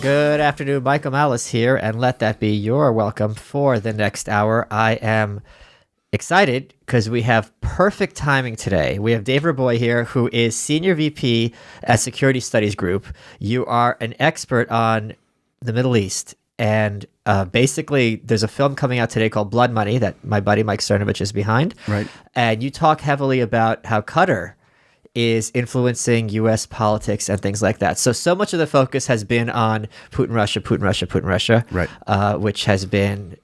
Good afternoon, Michael Malice here, and let that be your welcome for the next hour. I am excited because we have perfect timing today. We have Dave Reaboi here, who is Senior VP at Security Studies Group. You are an expert on the Middle East, and basically there's a film coming out today called Blood Money that my buddy Mike Cernovich is behind. Right. And you talk heavily about how Qatar is influencing U.S. politics and things like that. So much of the focus has been on Putin, Russia, Right. which has been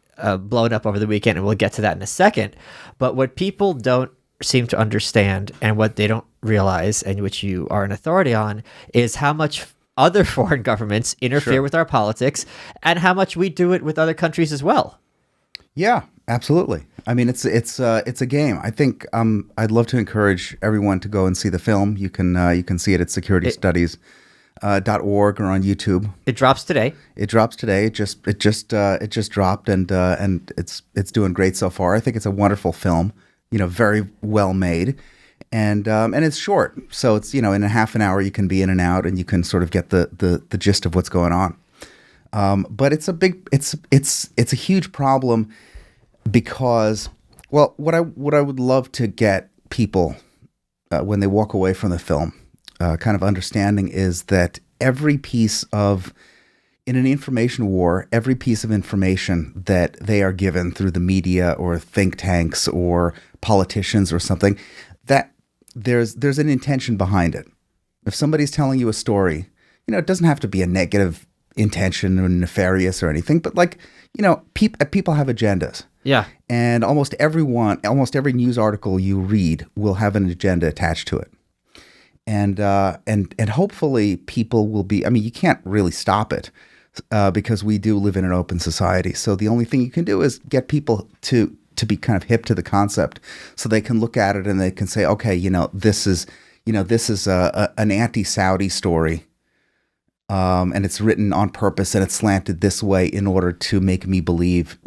blown up over the weekend, and we'll get to that in a second. But what people don't seem to understand, and what they don't realize, and which you are an authority on, is how much other foreign governments interfere with our politics, and how much we do it with other countries as well. Yeah, absolutely. I mean, it's a game. I think I'd love to encourage everyone to go and see the film. You can see it at securitystudies.org or on YouTube. It drops today. It drops today. It just dropped, and it's doing great so far. I think it's a wonderful film. Very well made, and it's short, so it's in a half an hour you can be in and out, and you can sort of get the gist of what's going on. But it's a huge problem because, well, what I would love to get people when they walk away from the film kind of understanding is that every piece of, in an information war, every piece of information that they are given through the media or think tanks or politicians or something, that there's an intention behind it. If somebody's telling you a story, it doesn't have to be a negative intention or nefarious or anything, but people have agendas. Yeah. And almost every news article you read will have an agenda attached to it. And hopefully people will be, I mean, you can't really stop it because we do live in an open society. So the only thing you can do is get people to be kind of hip to the concept so they can look at it and they can say, okay, this is an anti-Saudi story. And it's written on purpose and it's slanted this way in order to make me believe,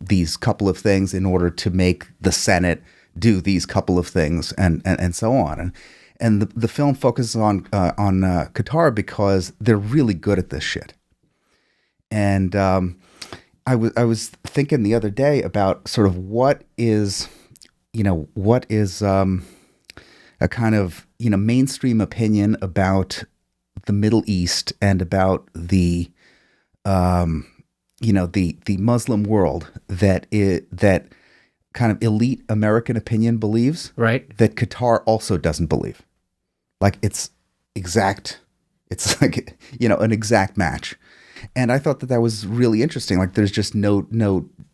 these couple of things, in order to make the Senate do these couple of things, and so on. And the film focuses on Qatar because they're really good at this shit. And I was thinking the other day about sort of what is a kind of mainstream opinion about the Middle East and about the Muslim world that kind of elite American opinion believes, right, that Qatar also doesn't believe. Like it's like an exact match. And I thought that was really interesting. Like there's just no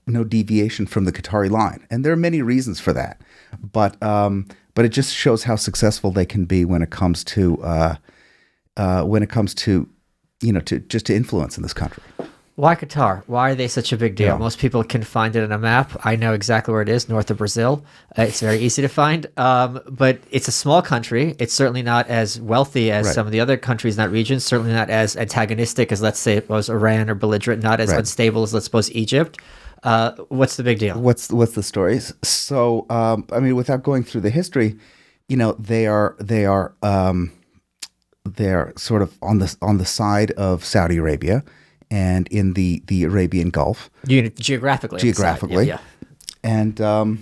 deviation from the Qatari line, and there are many reasons for that. But it just shows how successful they can be when it comes to to influence in this country. Why Qatar? Why are they such a big deal? Yeah. Most people can find it on a map. I know exactly where it is, north of Brazil. It's very easy to find. But it's a small country. It's certainly not as wealthy as some of the other countries in that region, certainly not as antagonistic as, let's say, it was Iran or belligerent, not as unstable as, let's suppose, Egypt. What's the big deal? What's the stories? So, I mean, without going through the history, they're sort of on the side of Saudi Arabia and in the Arabian Gulf. Geographically. Yeah. And there's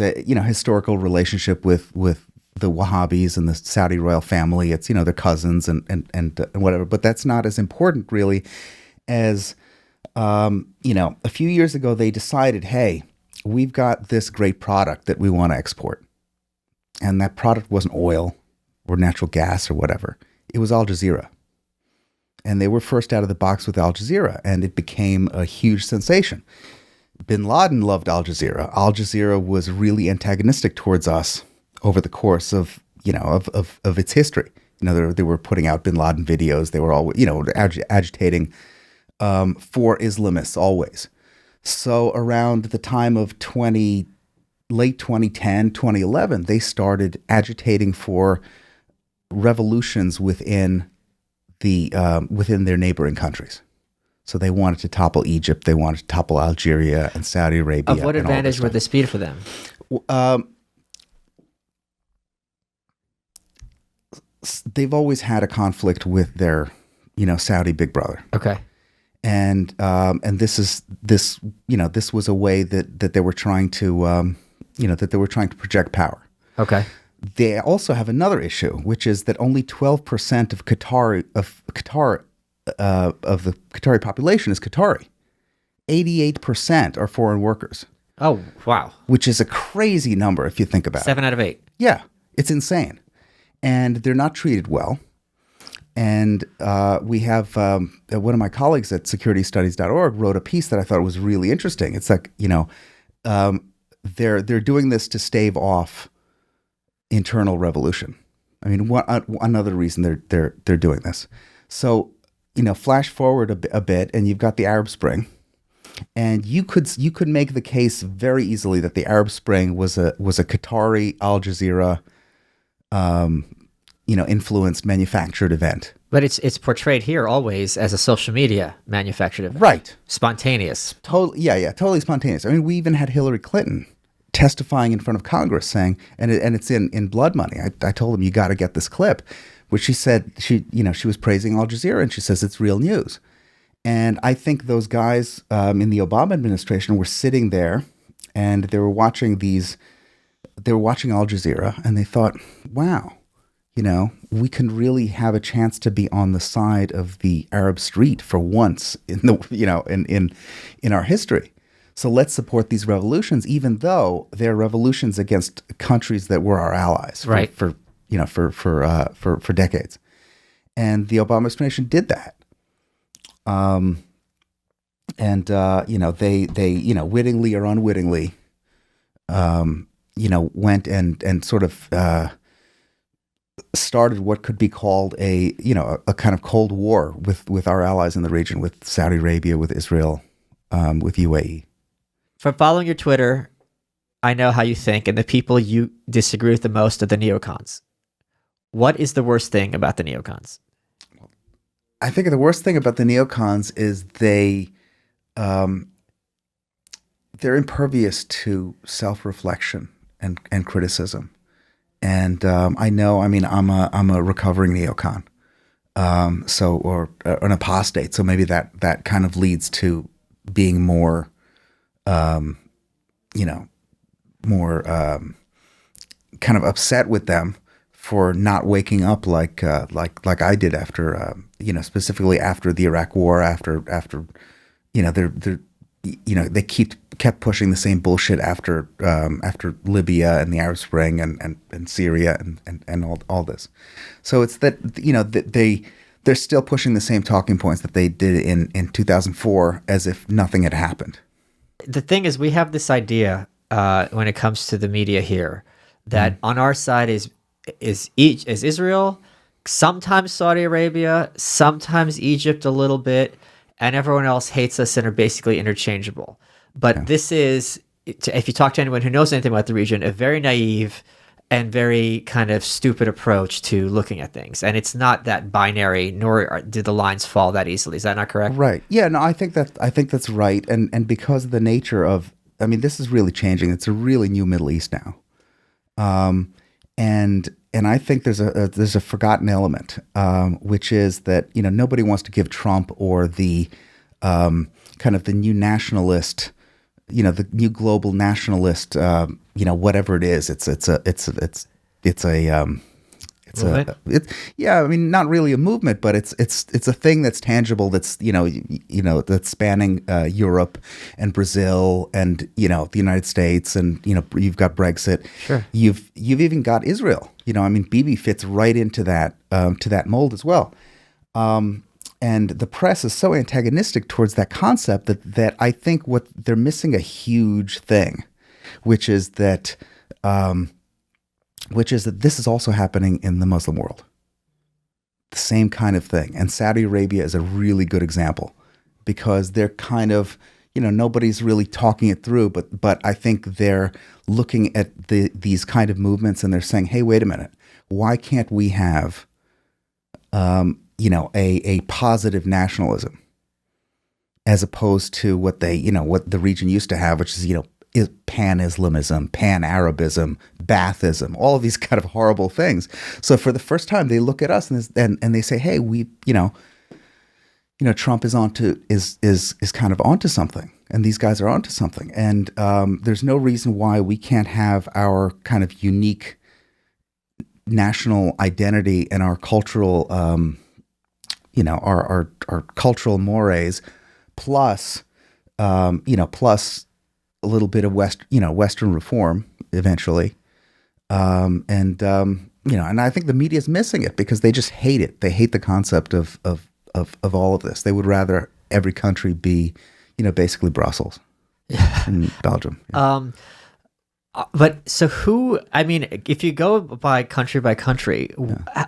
a historical relationship with the Wahhabis and the Saudi royal family. It's they're cousins and whatever. But that's not as important really as a few years ago they decided, hey, we've got this great product that we want to export. And that product wasn't oil or natural gas or whatever. It was Al Jazeera. And they were first out of the box with Al Jazeera, and it became a huge sensation. Bin Laden loved Al Jazeera. Al Jazeera was really antagonistic towards us over the course of its history. They were putting out Bin Laden videos. They were all, agitating for Islamists always. So around the time of late 2010, 2011, they started agitating for revolutions within their neighboring countries. So they wanted to topple Egypt, they wanted to topple Algeria and Saudi Arabia. Of what advantage would this be for them? they've always had a conflict with their, Saudi big brother. Okay. And this was a way that they were trying to, project power. Okay. They also have another issue, which is that only 12% of the Qatari population is Qatari. 88% are foreign workers. Oh, wow. Which is a crazy number if you think about it. 7 out of 8. Yeah, it's insane. And they're not treated well. And we have one of my colleagues at securitystudies.org wrote a piece that I thought was really interesting. It's like, they're doing this to stave off internal revolution. I mean, another reason they're doing this. So, flash forward a bit, and you've got the Arab Spring, and you could make the case very easily that the Arab Spring was a Qatari Al Jazeera, influenced manufactured event. But it's portrayed here always as a social media manufactured event. Right. Spontaneous. Totally spontaneous. I mean, we even had Hillary Clinton testifying in front of Congress saying, and it's in blood money. I told him, you got to get this clip, which she said she was praising Al Jazeera, and she says it's real news. And I think those guys in the Obama administration were sitting there, and they were watching Al Jazeera, and they thought, wow, we can really have a chance to be on the side of the Arab street for once in our history. So let's support these revolutions, even though they're revolutions against countries that were our allies for decades. And the Obama administration did that. They wittingly or unwittingly, went and sort of started what could be called a kind of Cold War with our allies in the region, with Saudi Arabia, with Israel, with UAE. From following your Twitter, I know how you think, and the people you disagree with the most are the neocons. What is the worst thing about the neocons? I think the worst thing about the neocons is they're impervious to self-reflection and criticism. And I'm a recovering neocon, or an apostate. So maybe that kind of leads to being more, kind of upset with them for not waking up like I did after, specifically after the Iraq War, after they kept pushing the same bullshit after Libya and the Arab Spring and Syria and all this. So it's that they're still pushing the same talking points that they did in 2004 as if nothing had happened. The thing is, we have this idea when it comes to the media here that on our side is Israel, sometimes Saudi Arabia, sometimes Egypt a little bit, and everyone else hates us and are basically interchangeable. But this is, if you talk to anyone who knows anything about the region, a very naive and very kind of stupid approach to looking at things. And it's not that binary, nor did the lines fall that easily. Is that not correct? Right. Yeah, no, I think that's right. And because of the nature of, this is really changing. It's a really new Middle East now. And I think there's a forgotten element, which is that, nobody wants to give Trump or the kind of the new nationalist, the new global nationalist, whatever it is. Not really a movement, but it's a thing that's tangible. That's that's spanning Europe and Brazil and the United States, and you've got Brexit. Sure. You've even got Israel. Bibi fits right into that mold as well. And the press is so antagonistic towards that concept that I think what they're missing a huge thing, which is that this is also happening in the Muslim world. The same kind of thing. And Saudi Arabia is a really good example because they're kind of, nobody's really talking it through, but I think they're looking at these kind of movements and they're saying, hey, wait a minute, why can't we have, a positive nationalism as opposed to what the region used to have, which is, pan-Islamism, pan-Arabism, Baathism, all of these kind of horrible things. So for the first time, they look at us and they say, "Hey, Trump is kind of onto something, and these guys are onto something." And there's no reason why we can't have our kind of unique national identity and our cultural, our cultural mores, plus plus a little bit of Western reform eventually, and I think the media is missing it because they just hate it. They hate the concept of all of this. They would rather every country be, basically Brussels and Belgium. Yeah. But so if you go by country,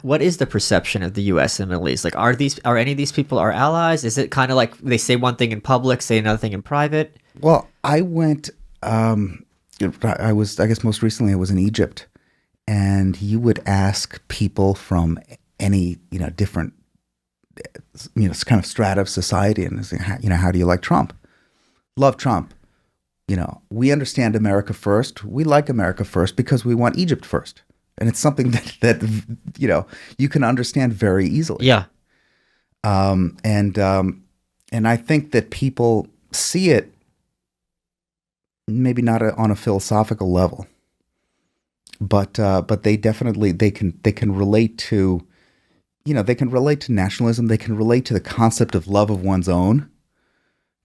what is the perception of the U.S. and the Middle East? Like, are any of these people our allies? Is it kind of like they say one thing in public, say another thing in private? Well, I went, I guess most recently I was in Egypt, and you would ask people from any, different, kind of strata of society, and say, how do you like Trump? Love Trump. We understand America first. We like America first because we want Egypt first. And it's something that you can understand very easily. Yeah. And I think that people see it maybe not on a philosophical level, but they definitely they can relate to, they can relate to nationalism. They can relate to the concept of love of one's own,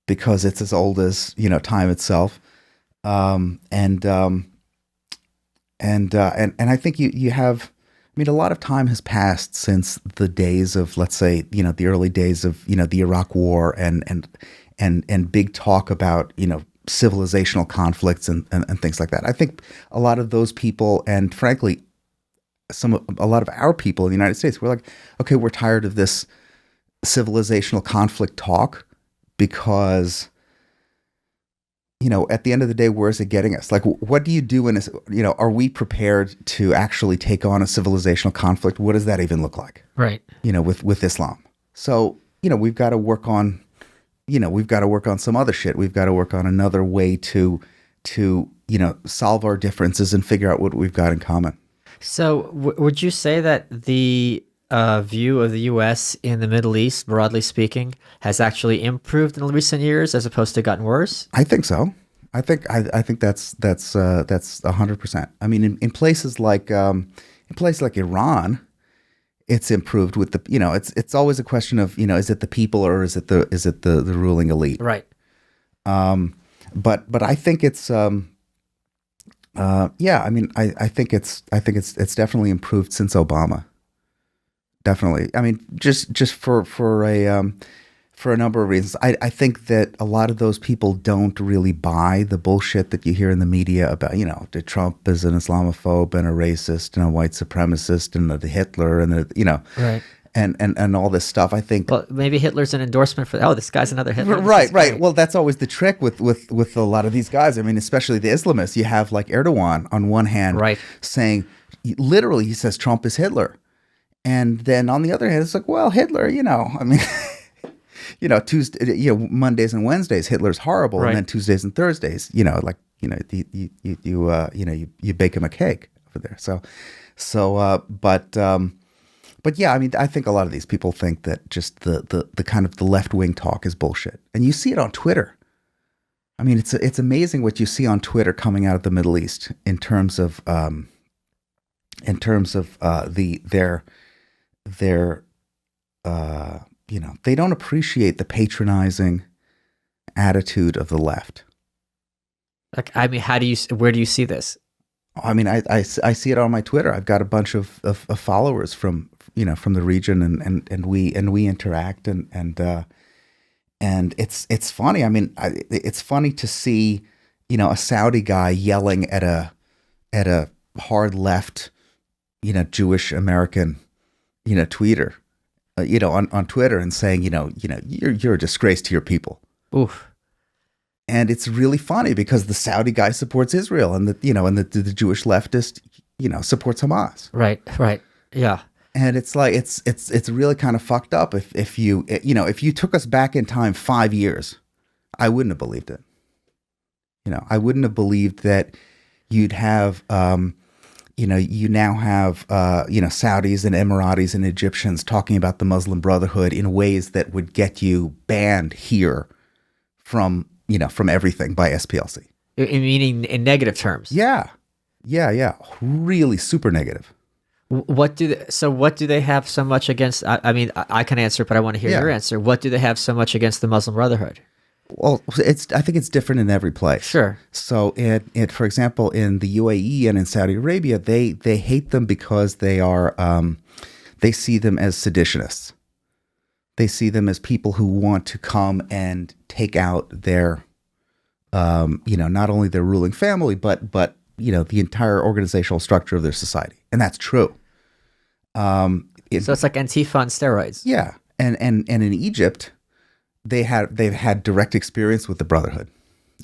because it's as old as time itself, and I think you have. I mean, a lot of time has passed since the days of, let's say, the early days of the Iraq War and big talk about civilizational conflicts and things like that. I think a lot of those people, and frankly, a lot of our people in the United States, we're like, okay, we're tired of this civilizational conflict talk. Because, at the end of the day, where is it getting us? Like, what do you do are we prepared to actually take on a civilizational conflict? What does that even look like? Right. With Islam. So, we've got to work on, some other shit. We've got to work on another way to solve our differences and figure out what we've got in common. So would you say that the view of the U.S. in the Middle East, broadly speaking, has actually improved in recent years as opposed to gotten worse? I think so. I think that's 100%. I mean, in places like Iran, it's improved with the it's always a question of is it the people or is it the ruling elite? Right. But I think it's yeah. I mean, I think it's definitely improved since Obama. Definitely. I mean, just for a number of reasons. I think that a lot of those people don't really buy the bullshit that you hear in the media about, that Trump is an Islamophobe and a racist and a white supremacist and a Hitler and right. and all this stuff. I think. Well, maybe Hitler's an endorsement for, this guy's another Hitler. Right. Well, that's always the trick with a lot of these guys. I mean, especially the Islamists. You have like Erdogan on one hand, right, saying, literally, he says Trump is Hitler. And then on the other hand, it's like, well, Hitler, I mean, Tuesday, Mondays and Wednesdays, Hitler's horrible, right. And then Tuesdays and Thursdays, you bake him a cake over there. But yeah, I mean, I think a lot of these people think that just the kind of the left wing talk is bullshit, and you see it on Twitter. I mean, it's amazing what you see on Twitter coming out of the Middle East in terms of their they don't appreciate the patronizing attitude of the left. Like, I mean, where do you see this? I mean, I see it on my Twitter. I've got a bunch of followers from the region, and we interact, and it's funny. I mean, it's funny to see a Saudi guy yelling at a hard left Jewish American tweeter on Twitter and saying you're a disgrace to your people. Oof. And it's really funny because the Saudi guy supports Israel, and the Jewish leftist supports Hamas. Right. Yeah. And it's like it's really kind of fucked up. If you took us back in time 5 years, I wouldn't have believed it. I wouldn't have believed that you'd have, you now have, Saudis and Emiratis and Egyptians talking about the Muslim Brotherhood in ways that would get you banned here from everything by SPLC. Meaning in negative terms. Yeah. Really super negative. What do they have so much against? I mean, I can answer, but I want to hear your answer. What do they have so much against the Muslim Brotherhood? Well, I think it's different in every place. Sure. So, for example, in the UAE and in Saudi Arabia, they hate them because they see them as seditionists. They see them as people who want to come and take out their, not only their ruling family, but the entire organizational structure of their society, and that's true. So it's like Antifa on steroids. Yeah, and in Egypt, they've had direct experience with the Brotherhood,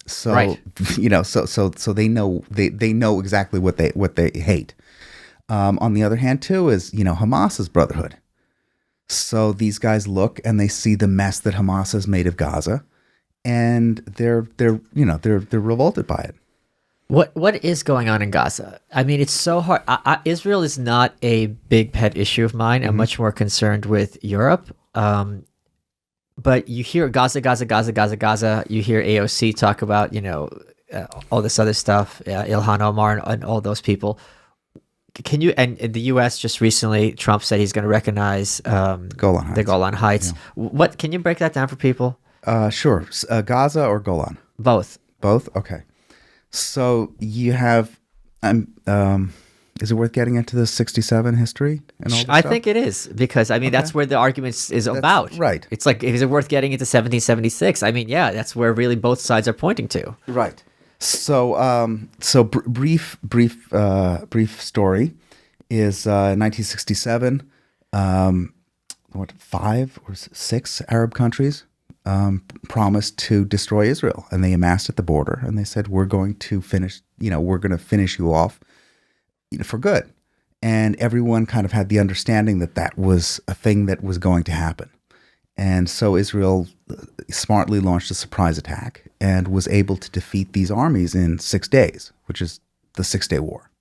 so right. so they know exactly what they hate. On the other hand, too, is Hamas's Brotherhood. So these guys look and they see the mess that Hamas has made of Gaza, and they're revolted by it. What is going on in Gaza? I mean, it's so hard. Israel is not a big pet issue of mine. I'm much more concerned with Europe. But you hear Gaza. You hear AOC talk about, all this other stuff, Ilhan Omar and all those people. Can you, and in the U.S. just recently, Trump said he's going to recognize the Golan Heights. Yeah. Can you break that down for people? Sure. Gaza or Golan? Both. Both? Okay. So you have, is it worth getting into the 67 history and all that I stuff? think it is, because, I mean, that's where the argument is about. Right. It's like, is it worth getting into 1776? I mean, yeah, that's where really both sides are pointing to. Right. So, brief story is 1967. 5 or 6 Arab countries promised to destroy Israel, and they amassed at the border, and they said, we're going to finish you off for good. And everyone kind of had the understanding that was a thing that was going to happen. And so Israel smartly launched a surprise attack and was able to defeat these armies in 6 days, which is the 6-Day War.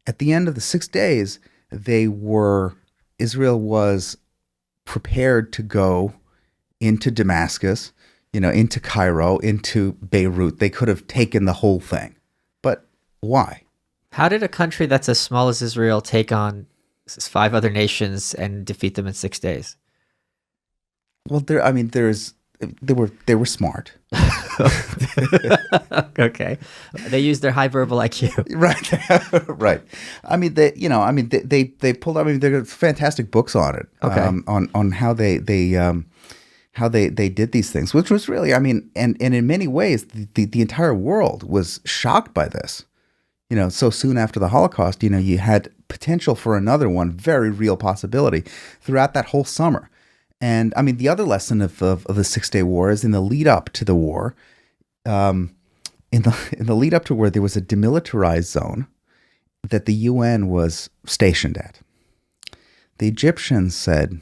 At the end of the 6 days, Israel was prepared to go into Damascus, into Cairo, into Beirut. They could have taken the whole thing. But why? How did a country that's as small as Israel take on 5 other nations and defeat them in 6 days? Well, they were smart. Okay, they used their high verbal IQ. Right, right. I mean, they pulled. I mean, there are fantastic books on it. Okay. On how they did these things, which was really, I mean, and in many ways, the entire world was shocked by this. So soon after the Holocaust, you had potential for another one, very real possibility throughout that whole summer. And I mean, the other lesson of the 6-Day War is in the lead up to the war, in the lead up to where there was a demilitarized zone that the UN was stationed at. The Egyptians said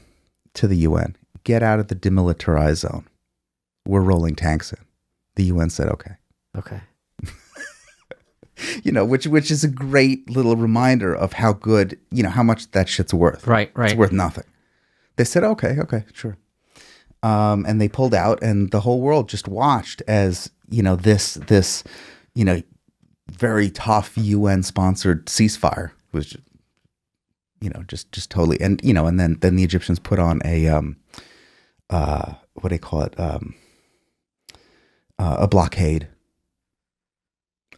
to the UN, get out of the demilitarized zone. We're rolling tanks in. The UN said, okay. Okay. Which is a great little reminder of how good, how much that shit's worth. Right. It's worth nothing. They said, okay, sure. And they pulled out, and the whole world just watched as, this very tough UN-sponsored ceasefire was, just totally, and then the Egyptians put on a, what do they call it? A blockade,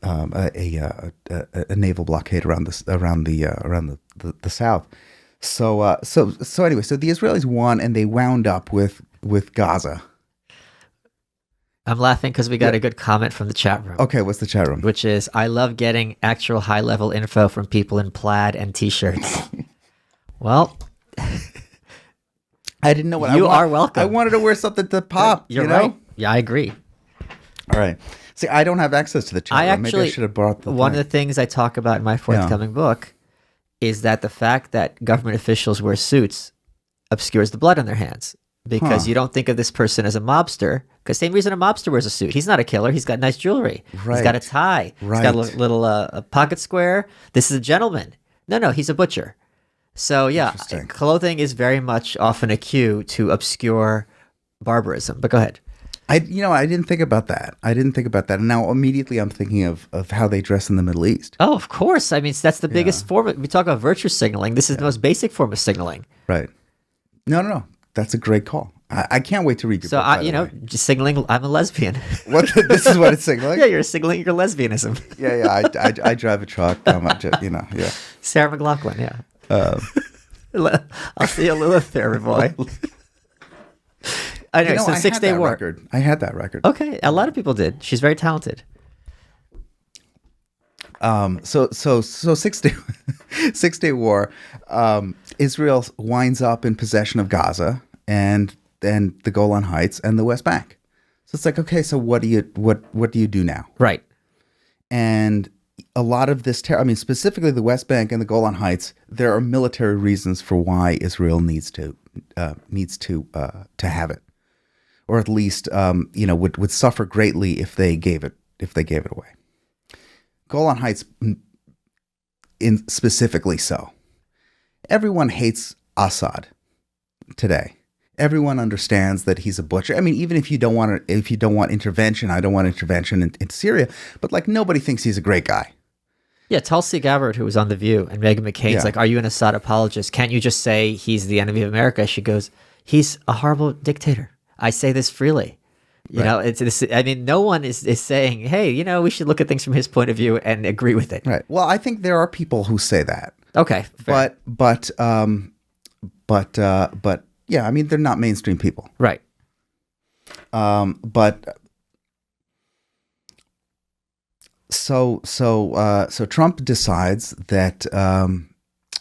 a naval blockade around the south. So anyway, so the Israelis won, and they wound up with Gaza. I'm laughing because we got a good comment from the chat room. Okay, what's the chat room? Which is, I love getting actual high-level info from people in plaid and T-shirts. Well, I didn't know what you are welcome. I wanted to wear something to pop. You're right. Yeah, I agree. All right. See, I don't have access to the chat room. Maybe I should have brought the one thing. of the things I talk about in my forthcoming book is that the fact that government officials wear suits obscures the blood on their hands. because you don't think of this person as a mobster. Because same reason a mobster wears a suit. He's not a killer. He's got nice jewelry. He's got a tie. He's got a little a pocket square. This is a gentleman. No, he's a butcher. So yeah, clothing is very much often a cue to obscure barbarism. But go ahead. I didn't think about that. And now immediately I'm thinking of how they dress in the Middle East. Oh, of course. I mean, that's the biggest form. We talk about virtue signaling. This is the most basic form of signaling. Right. No. That's a great call. I can't wait to read your book. So, just signaling I'm a lesbian. What? This is what it's signaling? Yeah, you're signaling your lesbianism. Yeah. I drive a truck. Yeah. Sarah McLachlan, yeah. I'll see you, Lilith, there, boy. I know. So 6 Day War. I had that record. Okay, a lot of people did. She's very talented. So 6 Day War. Israel winds up in possession of Gaza and then the Golan Heights and the West Bank. So it's like, okay, so what do you do now? Right. And a lot of this specifically the West Bank and the Golan Heights, there are military reasons for why Israel needs to have it. Or at least, would suffer greatly if they gave it away. Golan Heights, specifically so. Everyone hates Assad today. Everyone understands that he's a butcher. I mean, even if you don't want intervention, I don't want intervention in Syria. But like nobody thinks he's a great guy. Yeah, Tulsi Gabbard, who was on The View, and Meghan McCain's like, "Are you an Assad apologist? Can't you just say he's the enemy of America?" She goes, "He's a horrible dictator. I say this freely." You know, it's this. I mean, no one is saying, "Hey, we should look at things from his point of view and agree with it." Right. Well, I think there are people who say that. Okay. Fair. But yeah, I mean, they're not mainstream people. Right. So Trump decides that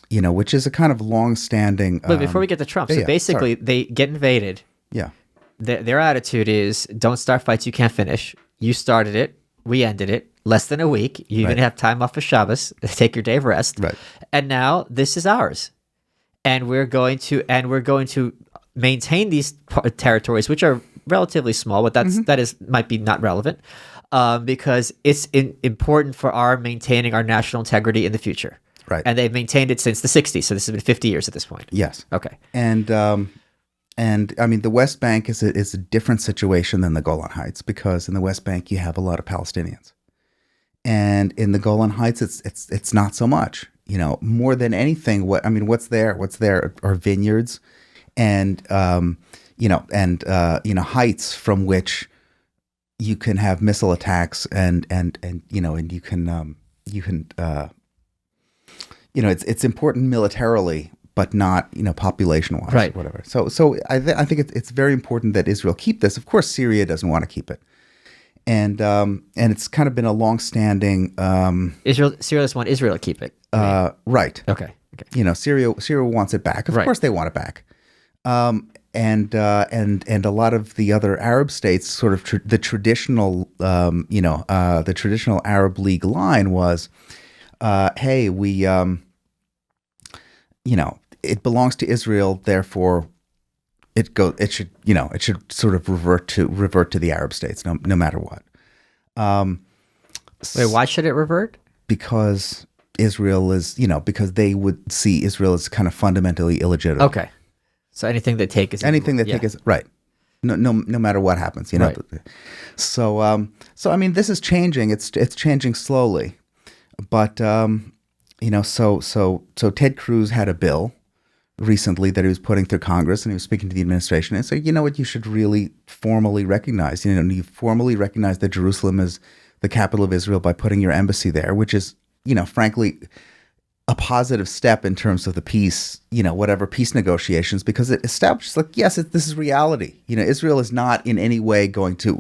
which is a kind of long-standing. But before we get to Trump, so basically they get invaded. Yeah. Their attitude is, don't start fights you can't finish. You started it. We ended it. Less than a week. You even have time off for Shabbos. Take your day of rest. Right. And now this is ours. And we're going to maintain these territories, which are relatively small, but that might be not relevant, because it's important for our maintaining our national integrity in the future. Right. And they've maintained it since the 60s. So this has been 50 years at this point. Yes. Okay. And I mean, the West Bank is a different situation than the Golan Heights, because in the West Bank you have a lot of Palestinians, and in the Golan Heights it's not so much. More than anything, what's there? What's there are vineyards, and heights from which you can have missile attacks, and you can it's important militarily, but not population-wise, right? Whatever. So I think it's very important that Israel keep this. Of course, Syria doesn't want to keep it, and it's kind of been a long-standing. Syria doesn't want Israel to keep it. Right. Okay. Syria wants it back. Of course, they want it back. And a lot of the other Arab states, sort of the traditional Arab League line was, hey, we it belongs to Israel, therefore it should sort of revert to the Arab states, no matter what. Wait, why should it revert? Because Israel is, because they would see Israel as kind of fundamentally illegitimate. Okay. So anything they take is take is right. No matter what happens, Right. So I mean, this is changing. It's changing slowly, but so Ted Cruz had a bill recently that he was putting through Congress, and he was speaking to the administration and said, what you should really formally recognize. You formally recognize that Jerusalem is the capital of Israel by putting your embassy there, which is, frankly, a positive step in terms of the peace, whatever peace negotiations, because it establishes, yes, this is reality. Israel is not in any way going to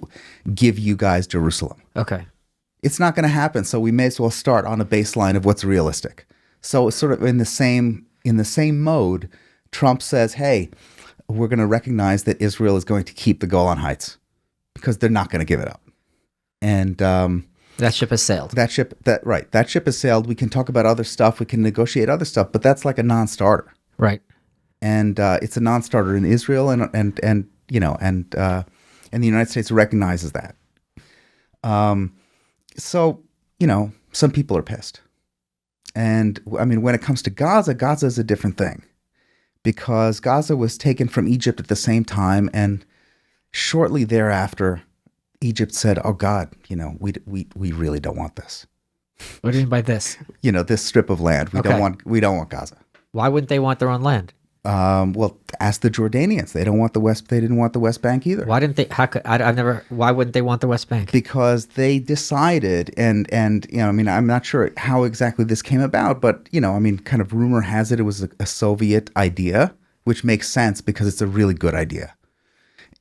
give you guys Jerusalem. Okay. It's not going to happen. So we may as well start on a baseline of what's realistic. So sort of in the same mode, Trump says, hey, we're going to recognize that Israel is going to keep the Golan Heights because they're not going to give it up. And that ship has sailed. That ship has sailed. We can talk about other stuff. We can negotiate other stuff, but that's like a non-starter. Right. and it's a non-starter in Israel, and the United States recognizes that. So some people are pissed, and I mean, when it comes to Gaza, Gaza is a different thing, because Gaza was taken from Egypt at the same time, and shortly thereafter, Egypt said, "Oh God, we really don't want this." What do you mean by this? This strip of land. We don't want Gaza. Why wouldn't they want their own land? Well, ask the Jordanians. They don't want the West. They didn't want the West Bank either. Why didn't they? Why wouldn't they want the West Bank? Because they decided, and I mean, I'm not sure how exactly this came about, but I mean, kind of rumor has it was a Soviet idea, which makes sense because it's a really good idea,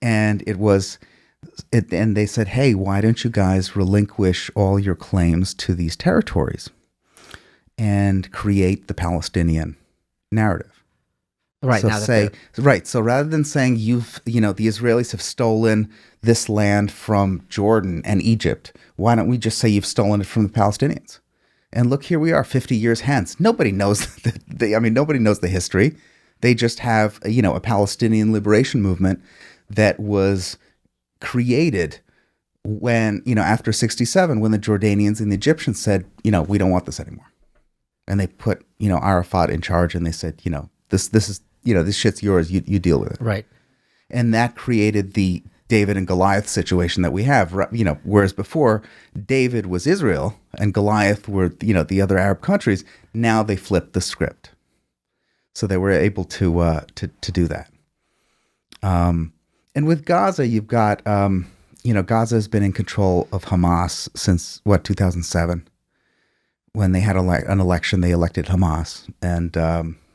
and and they said, hey, why don't you guys relinquish all your claims to these territories and create the Palestinian narrative? Right. So rather than saying the Israelis have stolen this land from Jordan and Egypt, why don't we just say you've stolen it from the Palestinians? And look, here we are 50 years hence. Nobody knows nobody knows the history. They just have, a Palestinian liberation movement that was created when, after 1967, when the Jordanians and the Egyptians said, we don't want this anymore. And they put, Arafat in charge, and they said, this is, this shit's yours. You deal with it. Right. And that created the David and Goliath situation that we have, whereas before David was Israel and Goliath were, the other Arab countries. Now they flipped the script. So they were able to do that. And with Gaza, you've got, Gaza has been in control of Hamas since, 2007? When they had an election, they elected Hamas. And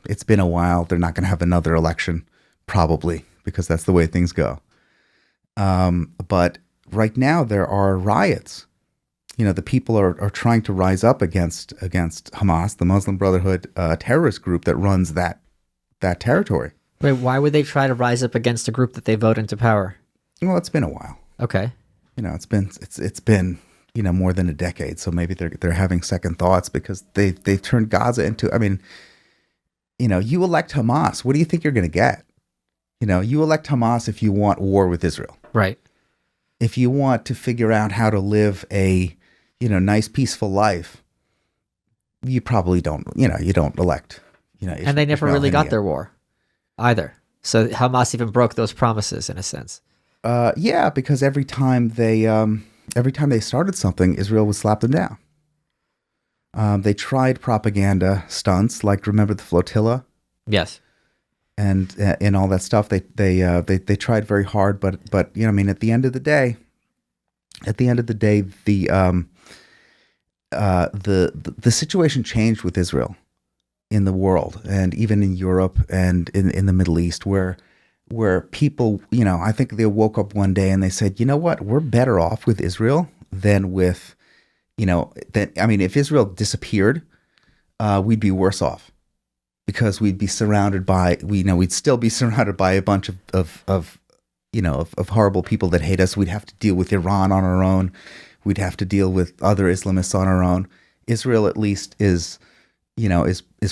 it's been a while. They're not going to have another election, probably, because that's the way things go. But right now, there are riots. The people are trying to rise up against Hamas, the Muslim Brotherhood terrorist group that runs that territory. Wait, why would they try to rise up against a group that they vote into power? Well, it's been a while. Okay. It's been more than a decade. So maybe they're having second thoughts because they've turned Gaza into. I mean, you elect Hamas. What do you think you're going to get? You elect Hamas if you want war with Israel. Right. If you want to figure out how to live a nice peaceful life, you probably don't. You don't elect. And they never really got their war either. So Hamas even broke those promises in a sense. Yeah, because every time they started something, Israel would slap them down. They tried propaganda stunts, like remember the flotilla? Yes. And all that stuff. They tried very hard, but at the end of the day, the situation changed with Israel in the world, and even in Europe and in the Middle East, where people, I think they woke up one day and they said, you know what, we're better off with Israel than with, if Israel disappeared, we'd be worse off because we'd be surrounded by, we'd still be surrounded by a bunch of horrible people that hate us. We'd have to deal with Iran on our own. We'd have to deal with other Islamists on our own. Israel at least is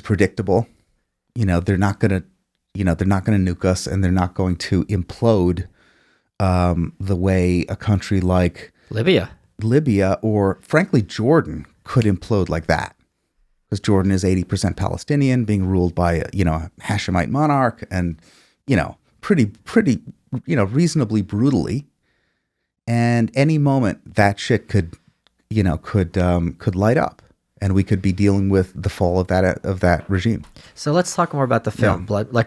predictable. They're not going to nuke us, and they're not going to implode the way a country like Libya or frankly Jordan could implode like that, because Jordan is 80% Palestinian, being ruled by a Hashemite monarch, and pretty reasonably brutally. And any moment that shit could light up, and we could be dealing with the fall of that regime. So let's talk more about the film. Yeah. Blood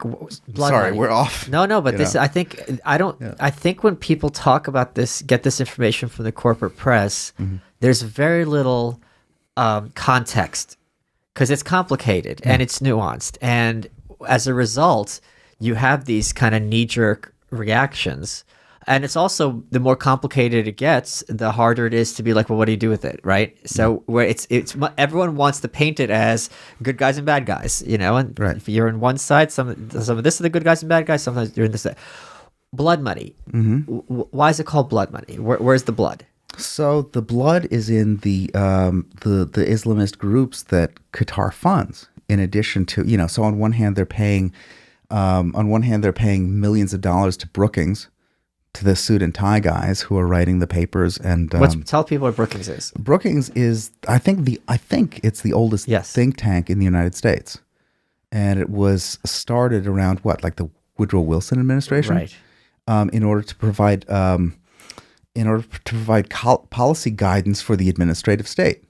Sorry, Money. we're off. No, but this, I think when people talk about this, get this information from the corporate press, there's very little context, because it's complicated and it's nuanced. And as a result, you have these kind of knee-jerk reactions. And it's also, the more complicated it gets, the harder it is to be like, well, what do you do with it, right? So where it's everyone wants to paint it as good guys and bad guys, and right. If you're in one side, some of this are the good guys and bad guys, sometimes you're in this side. Blood money. Why is it called blood money? Where's the blood? So the blood is in the Islamist groups that Qatar funds, in addition to, so on one hand, they're paying On one hand, they're paying millions of dollars to Brookings, to the suit and tie guys who are writing the papers. And tell people what Brookings is. Brookings is, I think it's the oldest Yes. think tank in the United States, and it was started around like the Woodrow Wilson administration, Right. in order to provide policy guidance for the administrative state.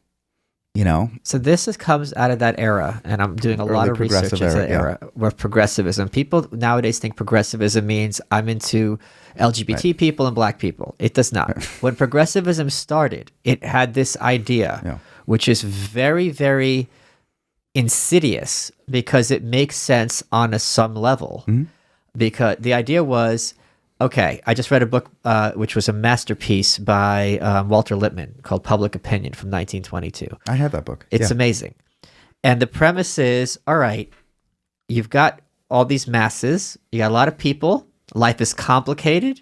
So this comes out of that era, and I'm doing a lot Early of research into progressive that era where progressivism. People nowadays think progressivism means I'm into LGBT people and black people. It does not. When progressivism started, it had this idea, which is very, very insidious because it makes sense on some level. Because the idea was, okay, I just read a book which was a masterpiece by Walter Lippmann called Public Opinion from 1922. I have that book. It's amazing. And the premise is, all right, you've got all these masses, you got a lot of people, life is complicated,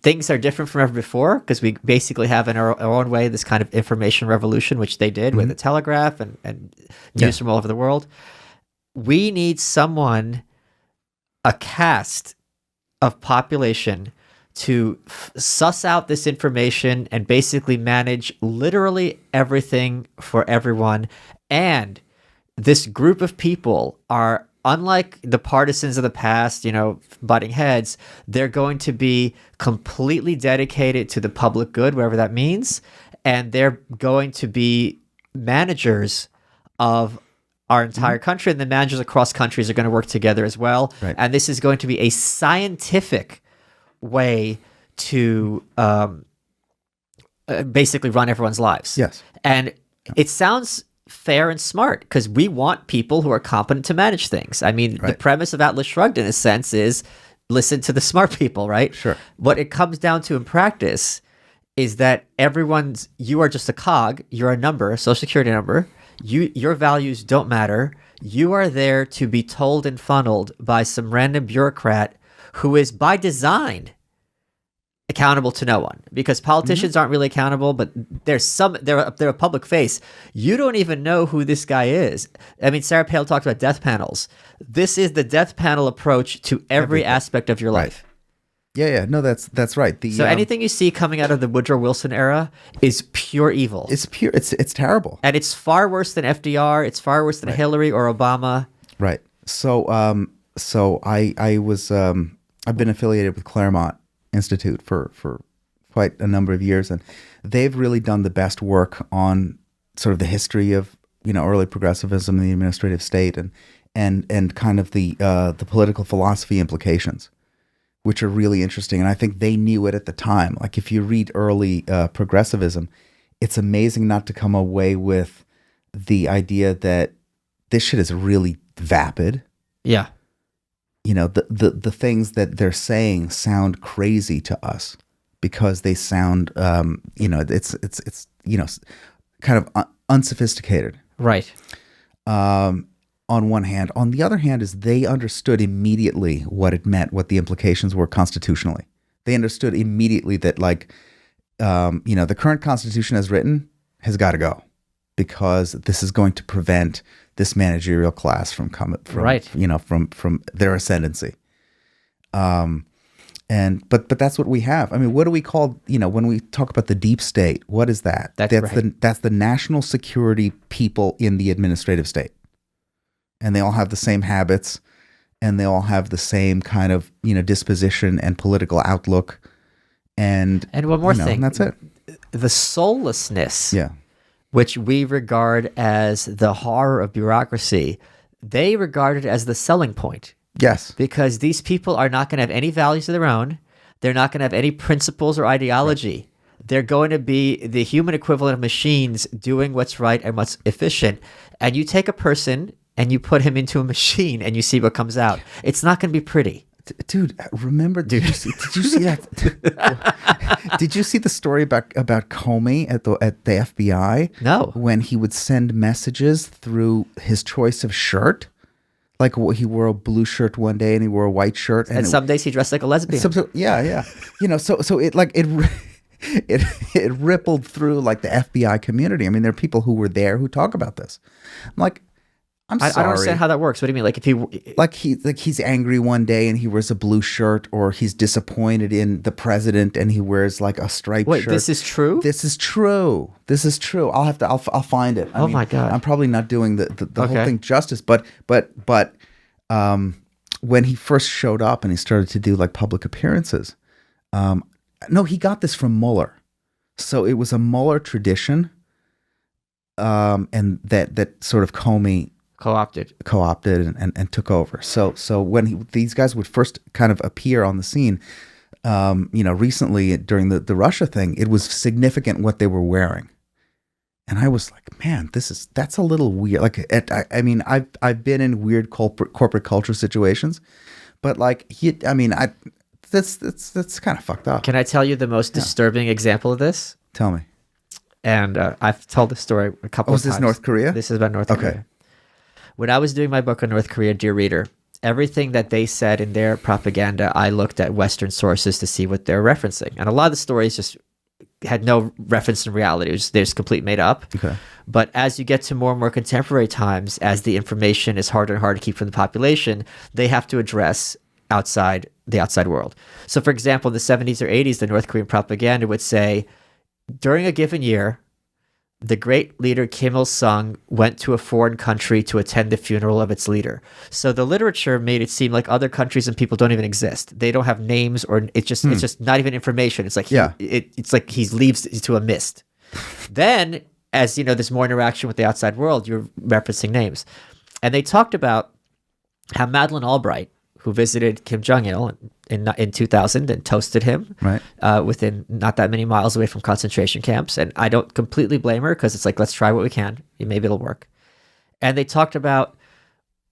things are different from ever before because we basically have in our own way this kind of information revolution, which they did with the telegraph and news from all over the world. We need someone, a caste of population to suss out this information and basically manage literally everything for everyone. And this group of people are, unlike the partisans of the past, butting heads, they're going to be completely dedicated to the public good, whatever that means. And they're going to be managers of our entire country, and the managers across countries are going to work together as well. Right. And this is going to be a scientific way to basically run everyone's lives. Yes. And it sounds fair and smart because we want people who are competent to manage things. I mean, the premise of Atlas Shrugged, in a sense, is listen to the smart people, right? Sure. What it comes down to in practice is that you are just a cog, you're a number, a social security number. Your values don't matter. You are there to be told and funneled by some random bureaucrat who is by design accountable to no one, because politicians aren't really accountable, but they're a public face. You don't even know who this guy is. I mean, Sarah Palin talked about death panels. This is the death panel approach to every aspect of your life. Yeah. No, that's right. So anything you see coming out of the Woodrow Wilson era is pure evil. It's pure. It's terrible. And it's far worse than FDR. It's far worse than Hillary or Obama. Right. So I've been affiliated with Claremont Institute for quite a number of years, and they've really done the best work on sort of the history of early progressivism in the administrative state and kind of the political philosophy implications, which are really interesting. And I think they knew it at the time. Like if you read early progressivism, it's amazing not to come away with the idea that this shit is really vapid. Yeah. The things that they're saying sound crazy to us because they sound, it's kind of unsophisticated. Right. On one hand. On the other hand is they understood immediately what it meant, what the implications were constitutionally. They understood immediately that the current Constitution as written has got to go because this is going to prevent this managerial class from coming from their ascendancy. But that's what we have. I mean, what do we call, when we talk about the deep state, what is that? That's the national security people in the administrative state. And they all have the same habits and they all have the same kind of, disposition and political outlook. And one more thing. And that's it. The soullessness. Yeah. Which we regard as the horror of bureaucracy, they regard it as the selling point. Yes. Because these people are not going to have any values of their own. They're not going to have any principles or ideology. Right. They're going to be the human equivalent of machines doing what's right and what's efficient. And you take a person and you put him into a machine and you see what comes out. It's not going to be pretty. Dude, remember? Did you see that? Did you see the story about Comey at the FBI? No. When he would send messages through his choice of shirt, like he wore a blue shirt one day and he wore a white shirt, and some days he dressed like a lesbian. Yeah. So it rippled through like the FBI community. I mean, there are people who were there who talk about this. I'm like, I'm I sorry. don't understand how that works. What do you mean? Like if he He's angry one day and he wears a blue shirt, or he's disappointed in the president and he wears like a striped wait, shirt. this is true? This is true. I'll find it. Oh my God. I'm probably not doing the whole Okay. thing justice, but when he first showed up and he started to do like public appearances, no, he got this from Mueller. So it was a Mueller tradition, and that sort of Comey co-opted and took over. So when these guys would first kind of appear on the scene, recently during the Russia thing, it was significant what they were wearing, and I was like, man, that's a little weird. Like, I've been in weird corporate culture situations, but like that's kind of fucked up. Can I tell you the most disturbing example of this? Tell me. And I've told this story a couple of times. Was this North Korea? This is about North Korea. When I was doing my book on North Korea, dear reader, everything that they said in their propaganda, I looked at Western sources to see what they're referencing. And a lot of the stories just had no reference in reality. They're just complete made up. Okay. But as you get to more and more contemporary times, as the information is harder and harder to keep from the population, they have to address the outside world. So for example, in the 70s or 80s, the North Korean propaganda would say, during a given year, the great leader Kim Il-sung went to a foreign country to attend the funeral of its leader. So the literature made it seem like other countries and people don't even exist. They don't have names, or it's just not even information. It's like it's like he leaves to a mist. Then, as you know, there's more interaction with the outside world. You're referencing names, and they talked about how Madeleine Albright, who visited Kim Jong-il in 2000 and toasted him, right, within not that many miles away from concentration camps. And I don't completely blame her, because it's like, let's try what we can. Maybe it'll work. And they talked about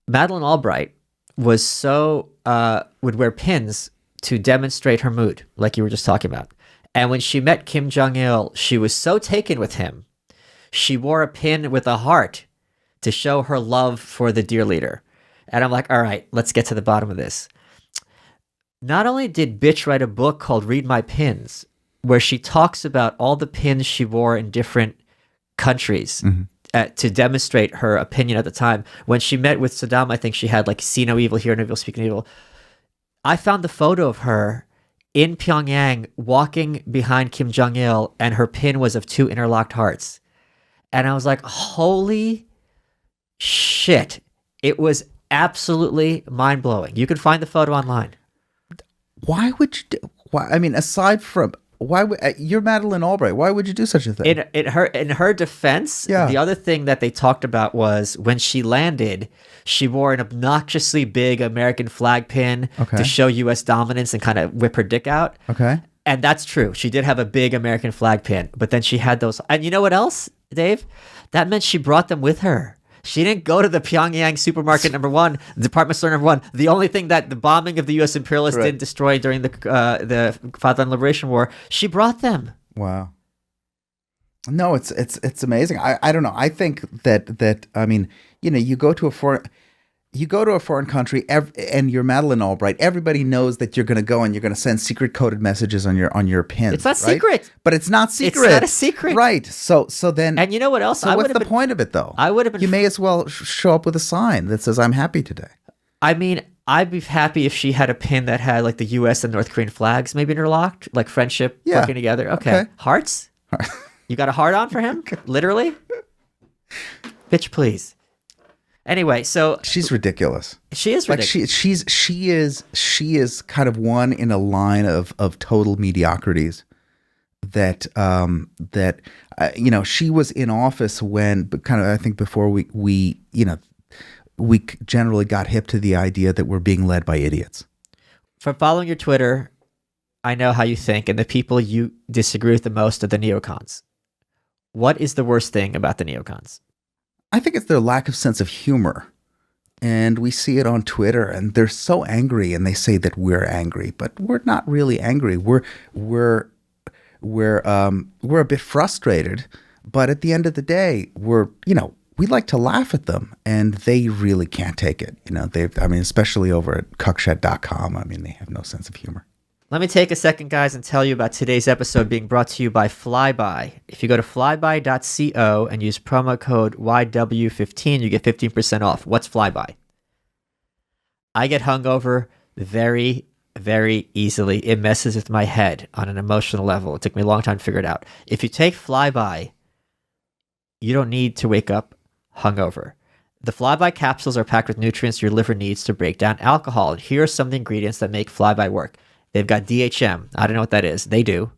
Madeleine Albright was would wear pins to demonstrate her mood, like you were just talking about. And when she met Kim Jong-il, she was so taken with him, she wore a pin with a heart to show her love for the dear leader. And I'm like, all right, let's get to the bottom of this. Not only did Bitch write a book called Read My Pins, where she talks about all the pins she wore in different countries to demonstrate her opinion at the time. When she met with Saddam, I think she had like, see no evil, hear no evil, speak no evil. I found the photo of her in Pyongyang walking behind Kim Jong-il, and her pin was of 2 interlocked hearts. And I was like, holy shit. It was absolutely mind-blowing. You can find the photo online. Why would you aside from, why would you're Madeleine Albright, why would you do such a thing? In her defense, the other thing that they talked about was when she landed, she wore an obnoxiously big American flag pin to show U.S. dominance and kind of whip her dick out. Okay. And that's true. She did have a big American flag pin, but then she had those. And you know what else, Dave? That meant she brought them with her. She didn't go to the Pyongyang supermarket #1, department store #1. The only thing that the bombing of the U.S. imperialists didn't destroy during the Fatherland Liberation War, she brought them. Wow. No, it's amazing. I don't know. I think that I mean, you go to a foreign country and you're Madeleine Albright. Everybody knows that you're going to go and you're going to send secret coded messages on your pins. It's not right? secret. But it's not secret. It's not a secret. Right. So then. And you know what else? So what's the point of it though? I would have been. You may as well show up with a sign that says "I'm happy today." I mean, I'd be happy if she had a pin that had like the U.S. and North Korean flags maybe interlocked, like friendship working together. Okay. Hearts? You got a heart on for him? Literally? Bitch, please. Anyway, so she's ridiculous. She is ridiculous. Like she is kind of one in a line of total mediocrities that she was in office when, but kind of I think before we generally got hip to the idea that we're being led by idiots. From following your Twitter, I know how you think, and the people you disagree with the most are the neocons. What is the worst thing about the neocons? I think it's their lack of sense of humor. And we see it on Twitter, and they're so angry, and they say that we're angry, but we're not really angry. We're a bit frustrated, but at the end of the day, we like to laugh at them, and they really can't take it. Especially over at cuckshed.com. I mean, they have no sense of humor. Let me take a second, guys, and tell you about today's episode being brought to you by Flybuy. If you go to flybuy.co and use promo code YW15, you get 15% off. What's Flybuy? I get hungover very, very easily. It messes with my head on an emotional level. It took me a long time to figure it out. If you take Flybuy, you don't need to wake up hungover. The Flybuy capsules are packed with nutrients your liver needs to break down alcohol. And here are some of the ingredients that make Flybuy work. They've got DHM. I don't know what that is. They do.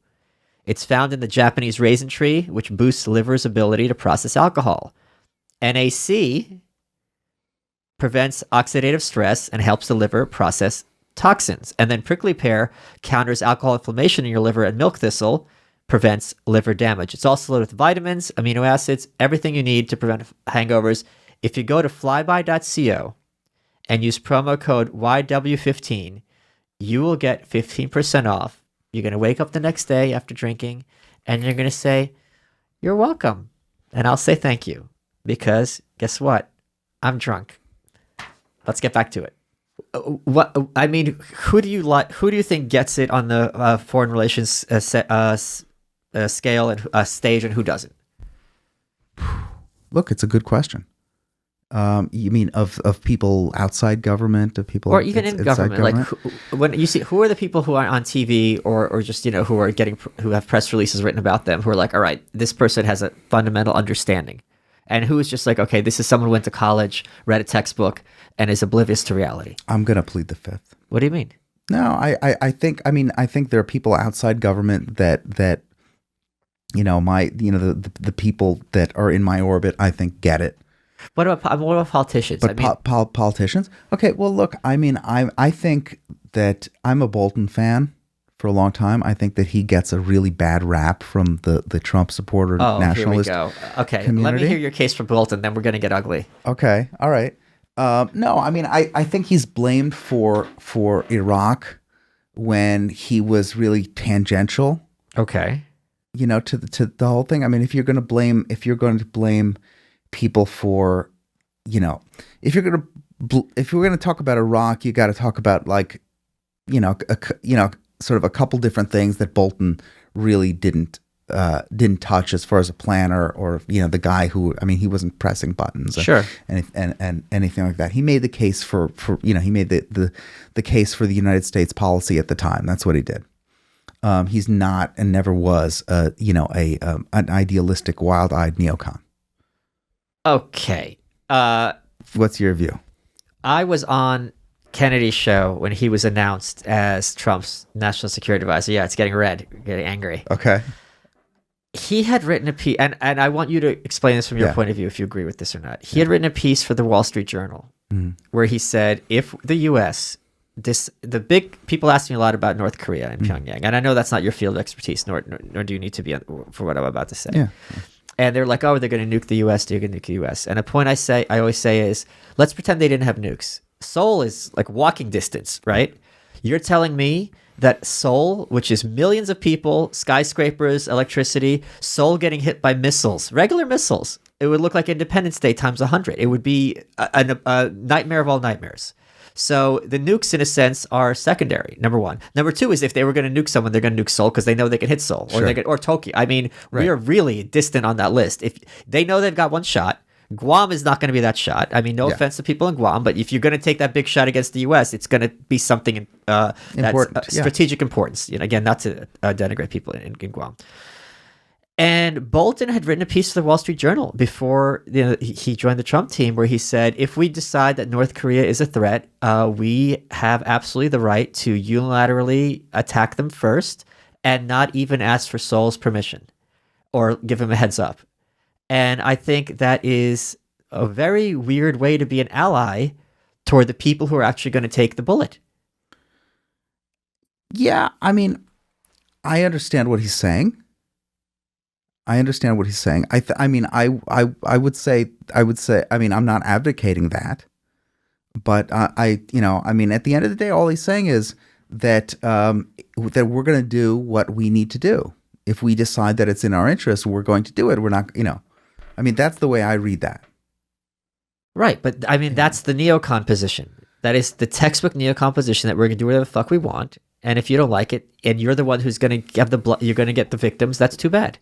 It's found in the Japanese raisin tree, which boosts the liver's ability to process alcohol. NAC prevents oxidative stress and helps the liver process toxins. And then prickly pear counters alcohol inflammation in your liver, and milk thistle prevents liver damage. It's also loaded with vitamins, amino acids, everything you need to prevent hangovers. If you go to flybuy.co and use promo code YW15, you will get 15% off. You're going to wake up the next day after drinking and you're going to say, "You're welcome." And I'll say thank you because guess what? I'm drunk. Let's get back to it. Who do you think gets it on the foreign relations scale and stage, and who doesn't? Look, it's a good question. You mean of people outside government, of people, or even in government? Like when you see who are the people who are on TV or just who are who have press releases written about them, who are like, all right, this person has a fundamental understanding, and who is just like, okay, this is someone who went to college, read a textbook, and is oblivious to reality. I'm gonna plead the fifth. What do you mean? No, I think there are people outside government that the people that are in my orbit, I think, get it. What about politicians? But politicians? Okay, well, look, I think that I'm a Bolton fan for a long time. I think that he gets a really bad rap from the Trump supporter nationalist here we go. Okay, community. Let me hear your case for Bolton, then we're going to get ugly. Okay, all right. No, I think he's blamed for Iraq when he was really tangential. Okay. To the whole thing. If you're going to blame people for, if we're going to talk about Iraq, you got to talk about sort of a couple different things that Bolton really didn't touch as far as a planner or the guy who, he wasn't pressing buttons. Sure. And anything like that. He made the case for he made the case for the United States policy at the time. That's what he did. He's not and never was an idealistic, wild-eyed neocon. Okay. What's your view? I was on Kennedy's show when he was announced as Trump's national security advisor. Yeah, it's getting red, getting angry. Okay. He had written a piece, and I want you to explain this from your point of view, if you agree with this or not. He had written a piece for the Wall Street Journal where he said, if the U.S., the big people ask me a lot about North Korea and Pyongyang, and I know that's not your field of expertise, nor do you need to be for what I'm about to say. Yeah. And they're like, oh, they're going to nuke the U.S. They're going to nuke the U.S. And a point I always say is, let's pretend they didn't have nukes. Seoul is like walking distance, right? You're telling me that Seoul, which is millions of people, skyscrapers, electricity, Seoul getting hit by missiles, regular missiles, it would look like Independence Day times 100. It would be a nightmare of all nightmares. So the nukes, in a sense, are secondary, number one. Number two is if they were going to nuke someone, they're going to nuke Seoul because they know they can hit Seoul or Tokyo. We are really distant on that list. If they know they've got one shot, Guam is not going to be that shot. No offense to people in Guam, but if you're going to take that big shot against the U.S., it's going to be something that's strategic importance. Again, not to denigrate people in Guam. And Bolton had written a piece for the Wall Street Journal before he joined the Trump team where he said, if we decide that North Korea is a threat, we have absolutely the right to unilaterally attack them first and not even ask for Seoul's permission or give them a heads up. And I think that is a very weird way to be an ally toward the people who are actually going to take the bullet. Yeah, I understand what he's saying. I would say, I'm not advocating that, but at the end of the day, all he's saying is that that we're going to do what we need to do. If we decide that it's in our interest, we're going to do it. We're not, that's the way I read that. Right, but that's the neocon position. That is the textbook neocon position that we're going to do whatever the fuck we want. And if you don't like it, and you're the one who's going to have you're going to get the victims. That's too bad.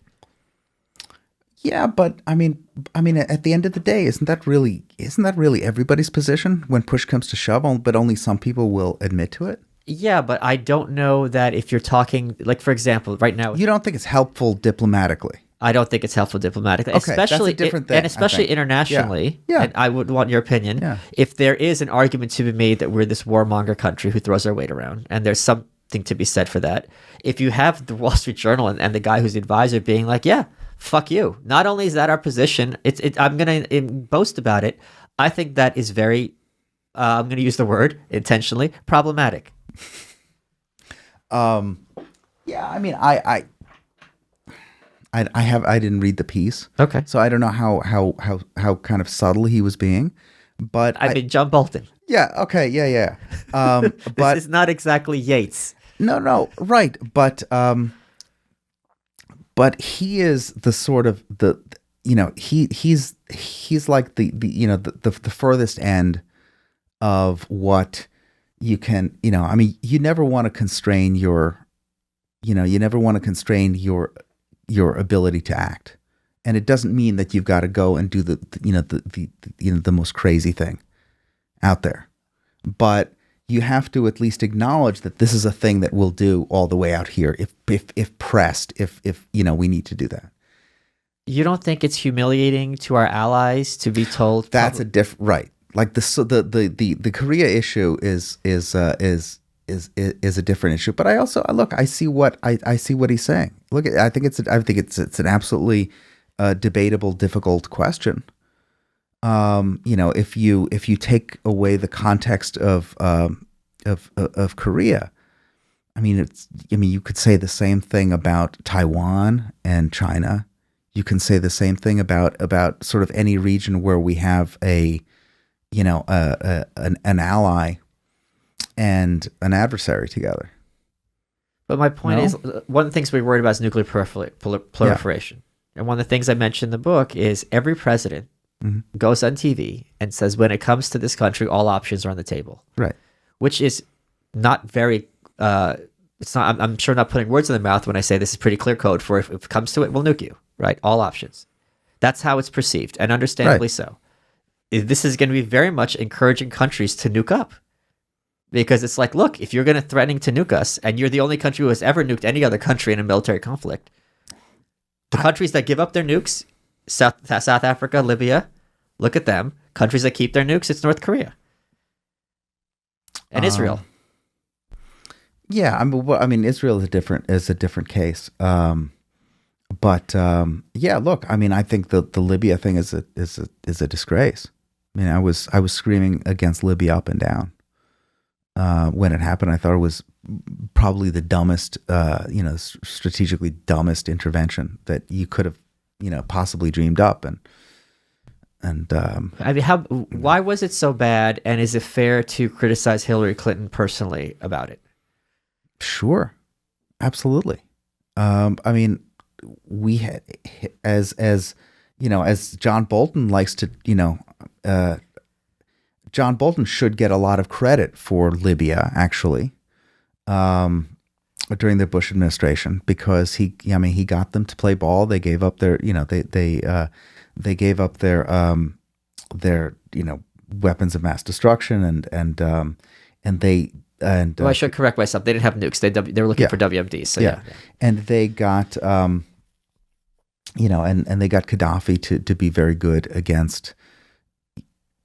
Yeah, but I mean, at the end of the day, isn't that really everybody's position when push comes to shove? But only some people will admit to it. Yeah, but I don't know that if you're talking, like, for example, right now, you don't think it's helpful diplomatically. I don't think it's helpful diplomatically, Okay, especially that's a different thing, and especially internationally. Yeah. And I would want your opinion. Yeah. If there is an argument to be made that we're this warmonger country who throws our weight around, and there's something to be said for that. If you have the Wall Street Journal and the guy who's the advisor being like, yeah, fuck you. Not only is that our position, I'm going to boast about it. I think that is very, I'm going to use the word intentionally, problematic. Yeah, I mean, I didn't read the piece. Okay. So I don't know how kind of subtle he was being, but I mean, John Bolton. Yeah. Okay. Yeah. But this is not exactly Yates. No. Right. But he is the sort of he's like the furthest end of what you can, I mean, you never want to constrain your ability to act. And it doesn't mean that you've got to go and do the most crazy thing out there. But you have to at least acknowledge that this is a thing that we'll do all the way out here if pressed, if we need to do that. You don't think it's humiliating to our allies to be told that's a different right? Like the Korea issue is a different issue. But I see what he's saying. Look, I think it's an absolutely debatable, difficult question. If you take away the context of Korea, I mean, you could say the same thing about Taiwan and China. You can say the same thing about sort of any region where we have an ally and an adversary together. But my point is, one of the things we're worried about is nuclear proliferation. Yeah. And one of the things I mentioned in the book is every president goes on TV and says, when it comes to this country, all options are on the table. Right. Which is not very, it's not, I'm sure not putting words in the mouth when I say this is pretty clear code for if it comes to it, we'll nuke you, right? All options. That's how it's perceived, and understandably so. This is going to be very much encouraging countries to nuke up. Because it's like, look, if you're going to threaten to nuke us, and you're the only country who has ever nuked any other country in a military conflict, the countries that give up their nukes, South Africa, Libya, look at them. Countries that keep their nukes, it's North Korea and Israel. Yeah, I mean, Israel is a different case. But look, I mean, I think the Libya thing is a disgrace. I mean, I was screaming against Libya up and down when it happened. I thought it was probably the dumbest, strategically dumbest intervention that you could have, possibly dreamed up. And I mean, why was it so bad? And is it fair to criticize Hillary Clinton personally about it? Sure, absolutely. I mean, we had, as John Bolton likes to, John Bolton should get a lot of credit for Libya, actually, during the Bush administration, because he got them to play ball. They gave up their, they gave up their weapons of mass destruction, and they. And I should correct myself. They didn't have nukes. They were looking for WMDs. So yeah. And they got, and they got Gaddafi to be very good against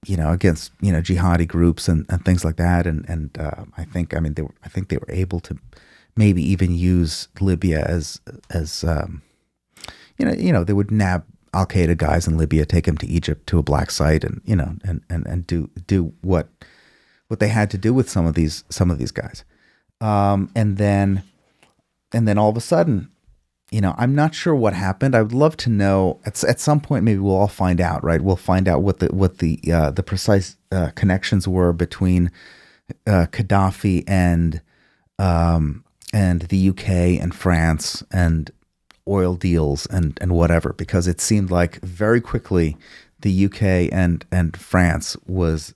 jihadi groups and things like that. And I think they were able to maybe even use Libya as they would nab Al Qaeda guys in Libya, take them to Egypt, to a black site, and do what they had to do with some of these guys, and then all of a sudden, I'm not sure what happened. I would love to know. At some point, maybe we'll all find out. Right, we'll find out what the precise connections were between Gaddafi and the UK and France and oil deals and whatever, because it seemed like very quickly the UK and France was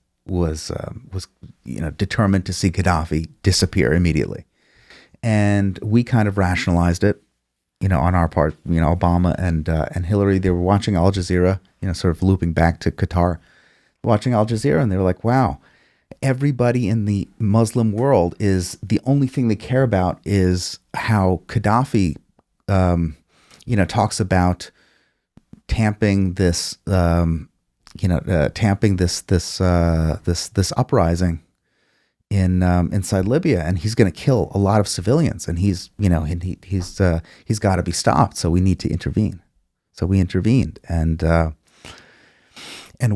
determined to see Gaddafi disappear immediately. And we kind of rationalized it, on our part. Obama and Hillary, they were watching Al Jazeera, sort of looping back to Qatar, watching Al Jazeera, and they were like, wow, everybody in the Muslim world is the only thing they care about is how Gaddafi, talks about tamping this, this uprising in inside Libya, and he's going to kill a lot of civilians, and he's got to be stopped. So we need to intervene. So we intervened, and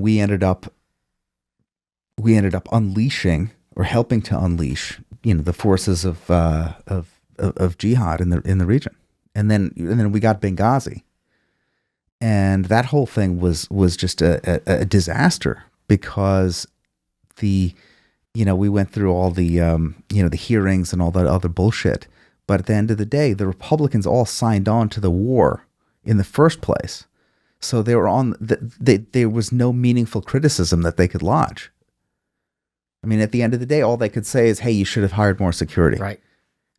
we ended up unleashing, or helping to unleash, the forces of jihad in the region, and then we got Benghazi, and that whole thing was just a disaster, because we went through all the the hearings and all that other bullshit, but at the end of the day, the Republicans all signed on to the war in the first place, so they were there was no meaningful criticism that they could lodge. I mean, at the end of the day, all they could say is, hey, you should have hired more security. Right.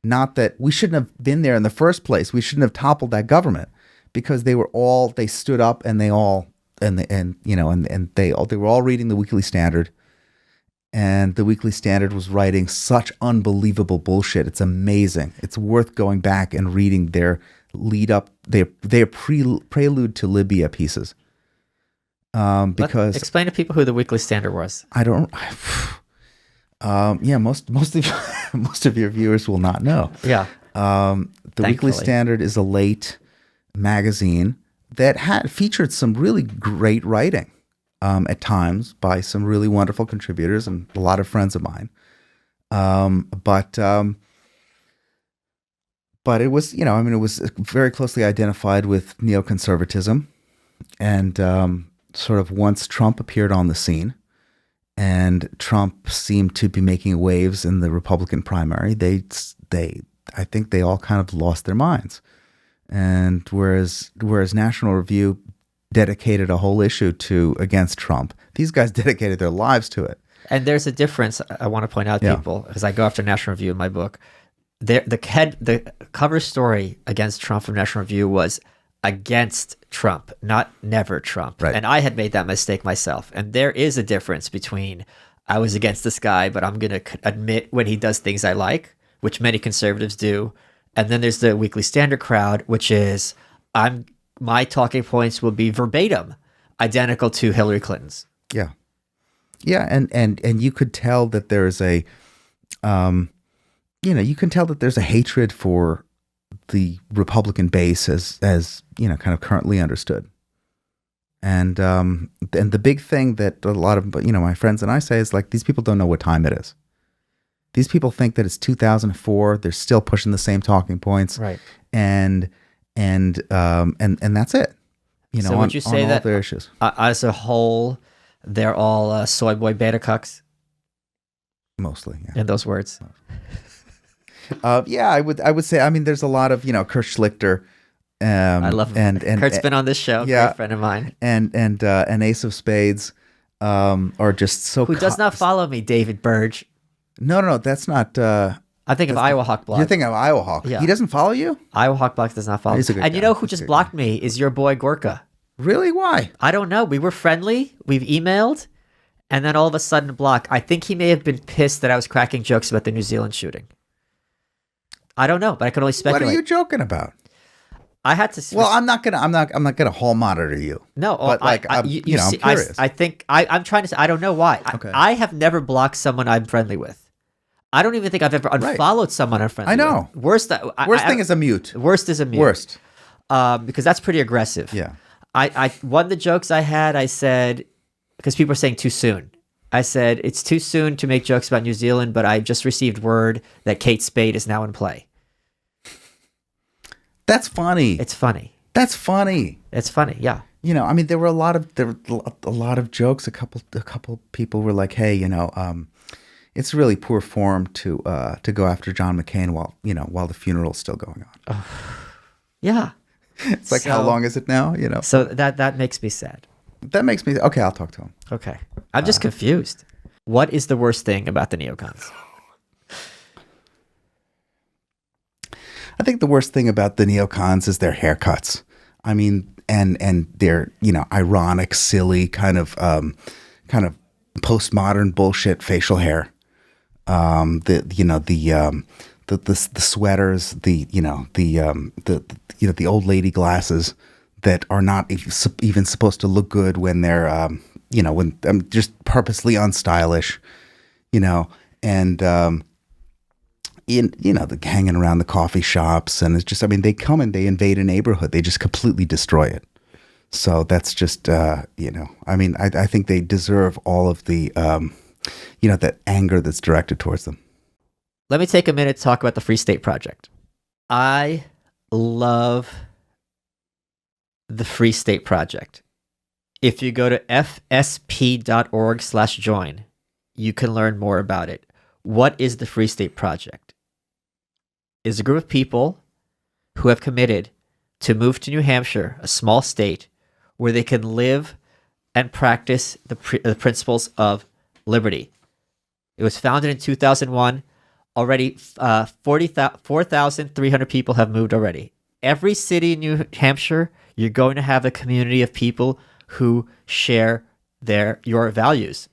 Not that we shouldn't have been there in the first place. We shouldn't have toppled that government, because they stood up, and they were all reading the Weekly Standard, and the Weekly Standard was writing such unbelievable bullshit. It's amazing. It's worth going back and reading their lead up, their prelude to Libya pieces. Because explain to people who the Weekly Standard was. Most of your viewers will not know. Yeah. The Weekly Standard is a late magazine that had featured some really great writing at times by some really wonderful contributors and a lot of friends of mine. But it was, it was very closely identified with neoconservatism, and sort of once Trump appeared on the scene, and Trump seemed to be making waves in the Republican primary, I think they all kind of lost their minds. And whereas National Review dedicated a whole issue against Trump, these guys dedicated their lives to it. And there's a difference I want to point out, people, because I go after National Review in my book. The cover story against Trump from National Review was against Trump, not never Trump. Right. And I had made that mistake myself. And there is a difference between I was against this guy, but I'm going to admit when he does things I like, which many conservatives do. And then there's the Weekly Standard crowd, which is my talking points will be verbatim identical to Hillary Clinton's. Yeah. Yeah. And you could tell that there's a, you can tell that there's a hatred for the Republican base as kind of currently understood. And the big thing that a lot of, my friends and I say is, like, these people don't know what time it is. These people think that it's 2004. They're still pushing the same talking points. Right. And that's it. So would you say on that all their issues. As a whole, they're all soy boy beta cucks? Mostly, yeah. In those words. Yeah, I would say. I mean, there's a lot of Kurt Schlichter. I love him. And Kurt's been on this show. Yeah, great friend of mine. And Ace of Spades are just so. Who does not follow me, David Burge? No, that's not. I think of Iowa Hawk Blog. You're thinking of Iowa Hawk. Yeah. He doesn't follow you? Iowa Hawk Blog does not follow. He's a good and guy. you know who He's a just good blocked me is your boy Gorka. Really? Why? I don't know. We were friendly. We've emailed. And then all of a sudden block. I think he may have been pissed that I was cracking jokes about the New Zealand shooting. I don't know, but I can only speculate. What are you joking about? I had to. Well, I'm not gonna hall monitor you. No, but I'm curious. I think I'm trying to say. I don't know why. Okay. I have never blocked someone I'm friendly with. I don't even think I've ever unfollowed someone I'm friendly with. I know. Worst thing is a mute. Worst is a mute. Worst. Because that's pretty aggressive. Yeah. One of the jokes I had, I said, because people are saying too soon. I said, it's too soon to make jokes about New Zealand, but I just received word that Kate Spade is now in play. That's funny. It's funny. That's funny. It's funny, yeah. I mean, there were a lot of jokes. A couple people were like, "Hey, it's really poor form to go after John McCain while the funeral's still going on." Yeah. It's like, how long is it now? So that makes me sad. That makes me okay. I'll talk to him. Okay, I'm just confused. What is the worst thing about the neocons? I think the worst thing about the neocons is their haircuts. I mean, and their ironic, silly kind of postmodern bullshit facial hair. The sweaters, the old lady glasses that are not even supposed to look good when they're when just purposely unstylish, and the hanging around the coffee shops, and it's just, I mean, they come and they invade a neighborhood, they just completely destroy it. So that's just I mean, I think they deserve all of the that anger that's directed towards them. Let me take a minute to talk about the Free State Project. I love the Free State Project. If you go to fsp.org/join, you can learn more about it. What is the Free State Project? It's a group of people who have committed to move to New Hampshire, a small state, where they can live and practice the principles of liberty. It was founded in 2001. Already 4,300 people have moved already. Every city in New Hampshire, you're going to have a community of people who share your values.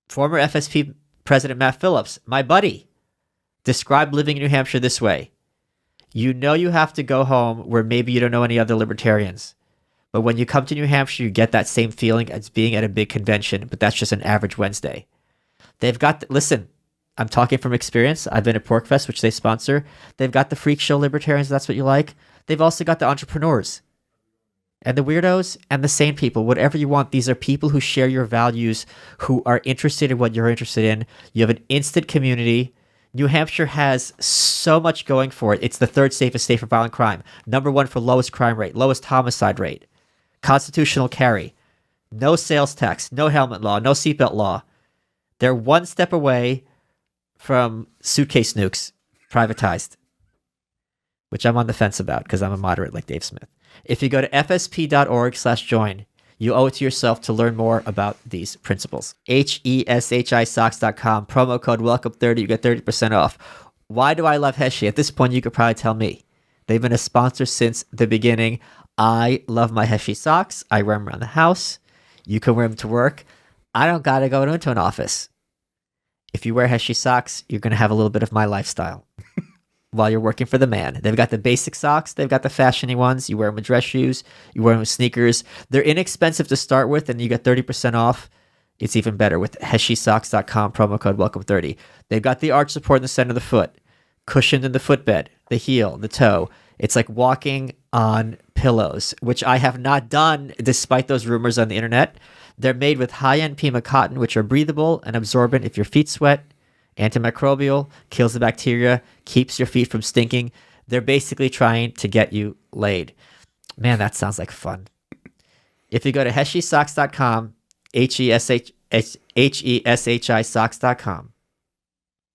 Former FSP President Matt Phillips, my buddy, described living in New Hampshire this way. You have to go home where maybe you don't know any other libertarians. But when you come to New Hampshire, you get that same feeling as being at a big convention, but that's just an average Wednesday. They've got, listen, I'm talking from experience. I've been at PorkFest, which they sponsor. They've got the freak show libertarians, that's what you like. They've also got the entrepreneurs and the weirdos and the sane people, whatever you want. These are people who share your values, who are interested in what you're interested in. You have an instant community. New Hampshire has so much going for it. It's the third safest state for violent crime. Number 1 for lowest crime rate, lowest homicide rate, constitutional carry, no sales tax, no helmet law, no seatbelt law. They're one step away from suitcase nukes privatized, which I'm on the fence about because I'm a moderate like Dave Smith. If you go to fsp.org/join, you owe it to yourself to learn more about these principles. HESHISocks.com, promo code WELCOME30, you get 30% off. Why do I love Heshi? At this point, you could probably tell me. They've been a sponsor since the beginning. I love my Heshi socks. I wear them around the house. You can wear them to work. I don't got to go into an office. If you wear Heshi socks, you're going to have a little bit of my lifestyle while you're working for the man. They've got the basic socks. They've got the fashiony ones. You wear them with dress shoes. You wear them with sneakers. They're inexpensive to start with, and you get 30% off. It's even better with HeshiSocks.com, promo code WELCOME30. They've got the arch support in the center of the foot, cushioned in the footbed, the heel, the toe. It's like walking on pillows, which I have not done despite those rumors on the internet. They're made with high-end Pima cotton, which are breathable and absorbent if your feet sweat, antimicrobial, kills the bacteria, keeps your feet from stinking. They're basically trying to get you laid. Man, that sounds like fun. If you go to HeshiSocks.com, HESHI socks.com,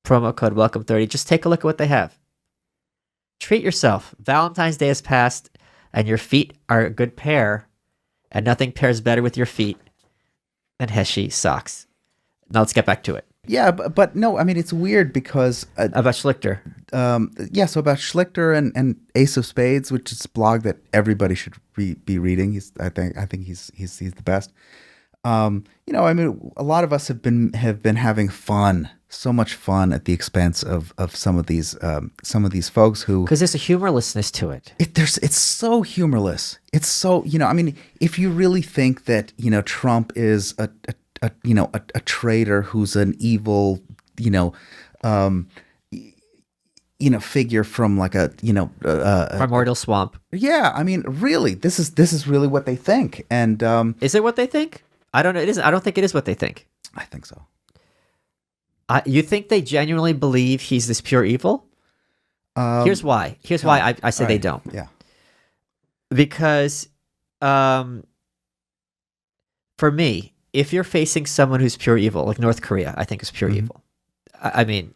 promo code WELCOME30, just take a look at what they have. Treat yourself. Valentine's Day has passed, and your feet are a good pair, and nothing pairs better with your feet than Heshi socks. Now let's get back to it. Yeah, but no, I mean, it's weird because... about Schlichter. So about Schlichter and Ace of Spades, which is a blog that everybody should be reading. I think he's the best. I mean, a lot of us have been having fun, so much fun at the expense of some of these folks who, because there's a humorlessness to it. It's so humorless. It's so, I mean, if you really think that Trump is a traitor who's an evil figure from like a primordial swamp. Yeah, I mean, really, this is really what they think. And is it what they think? I don't know. It isn't. I don't think it is what they think. I think so. You think they genuinely believe he's this pure evil? Here's why. I say they don't. Yeah. Because for me, if you're facing someone who's pure evil, like North Korea, I think is pure evil. I mean,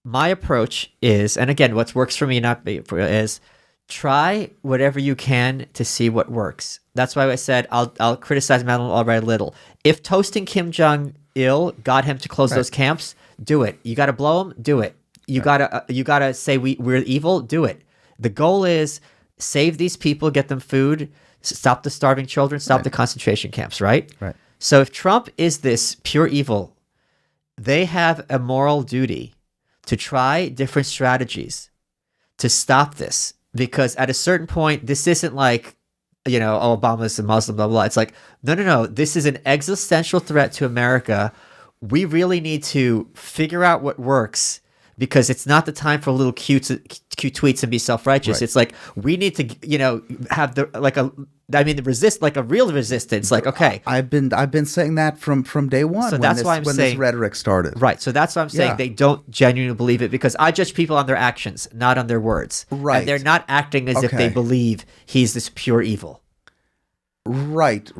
my approach is, and again, what works for me, is try whatever you can to see what works. That's why I said I'll criticize Madeleine Albright a little. If toasting Kim Jong-il got him to close those camps, do it. You got to blow him, do it. You gotta say we're evil, do it. The goal is save these people, get them food, stop the starving children, stop the concentration camps, right? Right. So if Trump is this pure evil, they have a moral duty to try different strategies to stop this, because at a certain point, this isn't like, Obama's a Muslim, blah, blah, blah. It's like, no. This is an existential threat to America. We really need to figure out what works, because it's not the time for little cute tweets and be self-righteous. Right. It's like, we need to, have resist, like a real resistance. Like, okay. I've been saying that from day one. So that's why I'm when saying this rhetoric started. Right. So that's why I'm saying they don't genuinely believe it, because I judge people on their actions, not on their words. Right. And they're not acting as if they believe he's this pure evil. Right.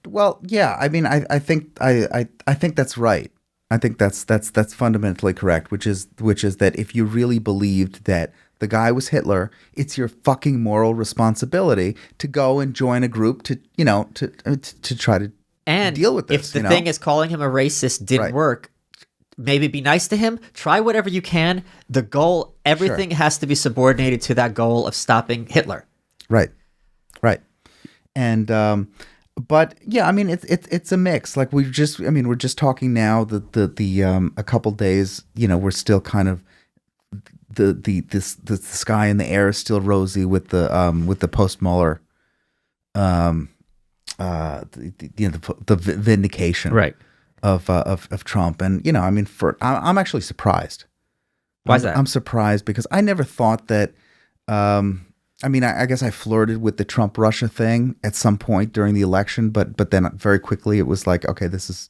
Well, yeah. I mean, I think that's right. I think that's fundamentally correct, which is that if you really believed that the guy was Hitler, it's your fucking moral responsibility to go and join a group to try to deal with this. If the thing is calling him a racist didn't work, maybe be nice to him. Try whatever you can. The goal, everything has to be subordinated to that goal of stopping Hitler. Right. And but yeah, I mean it's a mix. Like we're just talking now the a couple days, we're still kind of the sky and the air is still rosy with the post-Mueller the vindication of Trump. And I'm actually surprised. Why is that? I'm surprised because I never thought that I guess I flirted with the Trump-Russia thing at some point during the election, but then very quickly it was like, okay, this is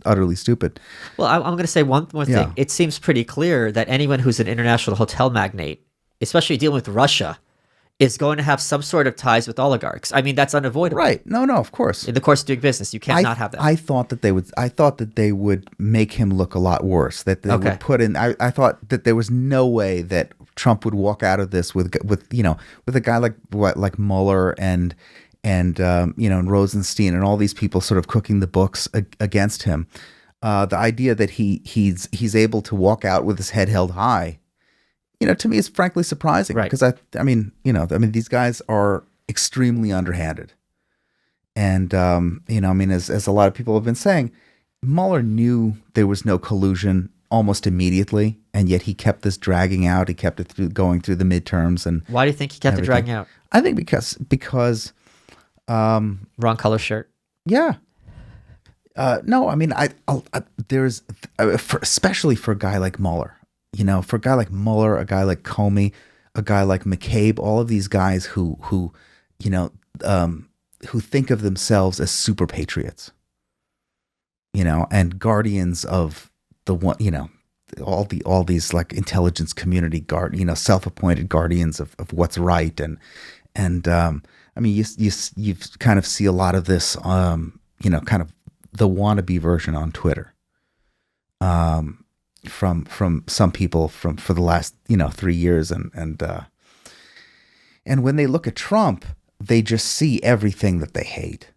utterly stupid. Well, I'm going to say one more thing. Yeah. It seems pretty clear that anyone who's an international hotel magnate, especially dealing with Russia, is going to have some sort of ties with oligarchs. I mean, that's unavoidable. Right. No, of course. In the course of doing business, you can't not have that. I thought that they would make him look a lot worse. That they would put in. I thought that there was no way that Trump would walk out of this with a guy like Mueller and Rosenstein and all these people sort of cooking the books against him. The idea that he's able to walk out with his head held high, to me is frankly surprising. Right. Because these guys are extremely underhanded, and as a lot of people have been saying, Mueller knew there was no collusion almost immediately, and yet he kept this dragging out. He kept it going through the midterms. And why do you think he kept it dragging out? I think because wrong color shirt. Yeah. No, I mean, there's especially for a guy like Mueller, for a guy like Mueller, a guy like Comey, a guy like McCabe, all of these guys who think of themselves as super patriots, and guardians of the one, all these like intelligence community self-appointed guardians of what's right. And you kind of see a lot of this, kind of the wannabe version on Twitter, from some people for the last 3 years, and when they look at Trump, they just see everything that they hate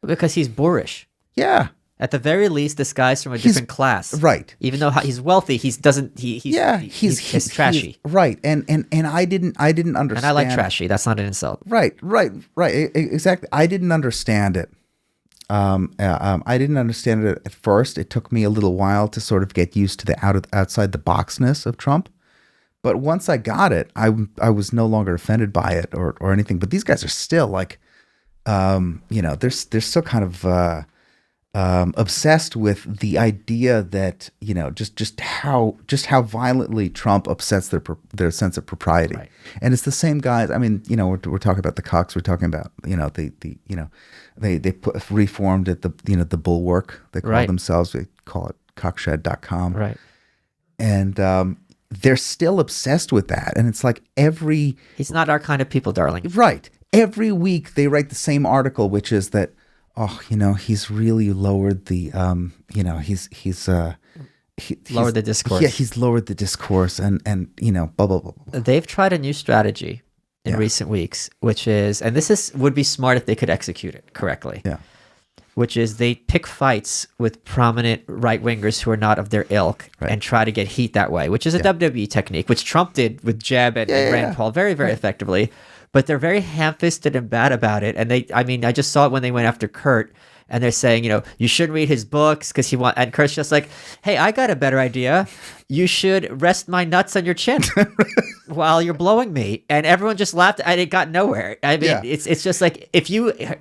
because he's boorish. Yeah. At the very least, this guy's from a different class, right? Even though he's wealtly, he's trashy, right? And I didn't understand. And I like trashy. That's not an insult, right? Exactly. I didn't understand it. I didn't understand it at first. It took me a little while to sort of get used to the outside the boxness of Trump. But once I got it, I was no longer offended by it or anything. But these guys are still like, they're still kind of. Obsessed with the idea that just how violently Trump upsets their sense of propriety, right. And it's the same guys. I mean, we're talking about the Cox. We're talking about they reformed it, the Bulwark. They call themselves. They call it cockshed.com. Right. And they're still obsessed with that, and it's like he's not our kind of people, darling. Right. Every week they write the same article, which is that. Oh, he's really lowered the, he's lowered the discourse. Yeah, he's lowered the discourse and blah, blah, blah, blah. They've tried a new strategy in recent weeks, which is, and would be smart if they could execute it correctly. Yeah. which is they pick fights with prominent right-wingers who are not of their ilk and try to get heat that way, which is a WWE technique, which Trump did with Jeb and Rand Paul very, very effectively. But they're very ham-fisted and bad about it. And I just saw it when they went after Kurt, and they're saying, you shouldn't read his books because and Kurt's just like, hey, I got a better idea. You should rest my nuts on your chin while you're blowing me. And everyone just laughed, and it got nowhere. I mean, it's just like,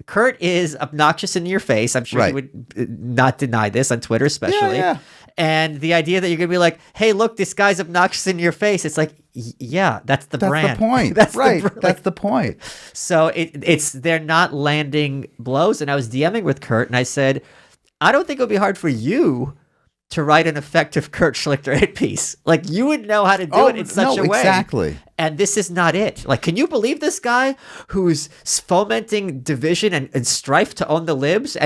Kurt is obnoxious in your face. I'm sure he would not deny this on Twitter, especially. Yeah. And the idea that you're going to be like, hey, look, this guy's obnoxious in your face. It's like, yeah, that's the brand. That's the point. That's the point. So they're not landing blows. And I was DMing with Kurt, and I said, I don't think it would be hard for you to write an effective Kurt Schlichter hit piece. Like, you would know how to do it in such a way. Exactly. And this is not it. Like, can you believe this guy who's fomenting division and strife to own the libs?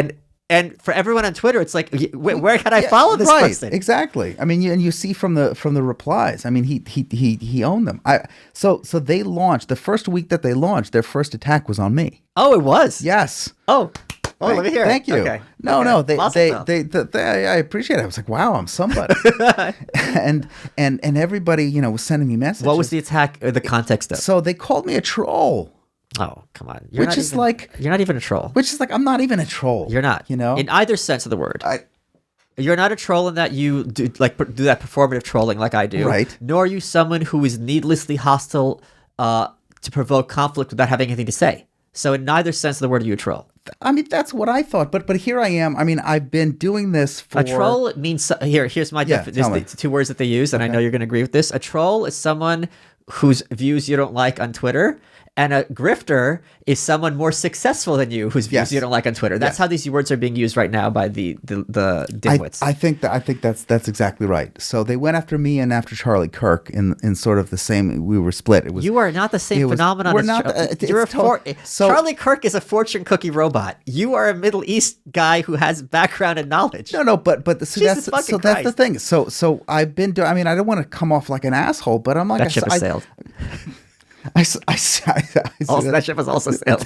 And for everyone on Twitter, it's like, where can I follow this person? Exactly. I mean, and you see from the replies. I mean, he owned them. So they launched the first week that they launched. Their first attack was on me. Oh, it was. Yes. Oh, let me hear it. Thank you. Okay. No. I appreciate it. I was like, wow, I'm somebody. and everybody, was sending me messages. What was the attack or the context of? So they called me a troll. Oh, come on. You're not even a troll. Which is like, I'm not even a troll. You're not. In either sense of the word. You're not a troll in that you do that performative trolling like I do. Right. Nor are you someone who is needlessly hostile to provoke conflict without having anything to say. So in neither sense of the word are you a troll. I mean, that's what I thought. But here I am. I mean, I've been doing this for... A troll means... Here's my definition. There's the two words that they use, and I know you're going to agree with this. A troll is someone whose views you don't like on Twitter. And a grifter is someone more successful than you whose views you don't like on Twitter. That's how these words are being used right now by the dimwits. I think that's exactly right. So they went after me and after Charlie Kirk in sort of the same. We were split. It was, you are not the same phenomenon. We're not. Charlie Kirk is a fortune cookie robot. You are a Middle East guy who has background and knowledge. No, but that's the thing. So I've been doing. I mean, I don't want to come off like an asshole, but I'm like that ship has sailed. That ship has also sailed.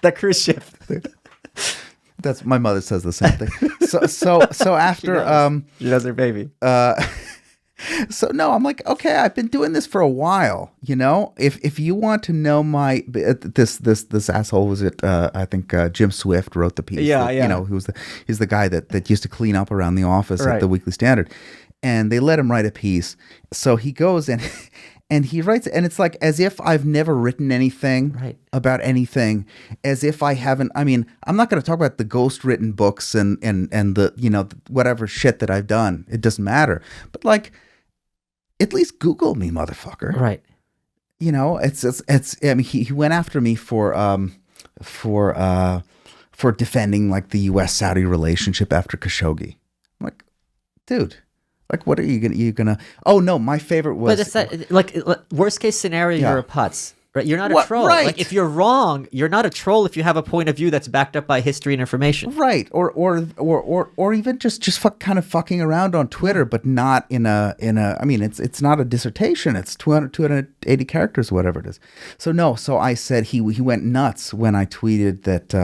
That cruise ship. That's my mother says the same thing. So after she knows her baby. So no, I'm like, okay, I've been doing this for a while. If you want to know my this asshole was it? I think Jim Swift wrote the piece. Yeah. He's the guy that used to clean up around the office at the Weekly Standard, and they let him write a piece. So he goes and. And he writes, and it's like as if I've never written anything about anything, as if I haven't. I mean, I'm not going to talk about the ghost written books and the whatever shit that I've done. It doesn't matter. But like, at least Google me, motherfucker. Right. It's. I mean, he went after me for defending like the U.S.-Saudi relationship after Khashoggi. I'm like, dude. Like, what are you gonna? Oh no, my favorite was. But it's that like worst case scenario, you're a putz, right? You're not a troll. Right. Like if you're wrong, you're not a troll if you have a point of view that's backed up by history and information. Right. Or even just kind of fucking around on Twitter, but not in a. I mean, it's not a dissertation. It's 280 characters, whatever it is. So I said he went nuts when I tweeted that.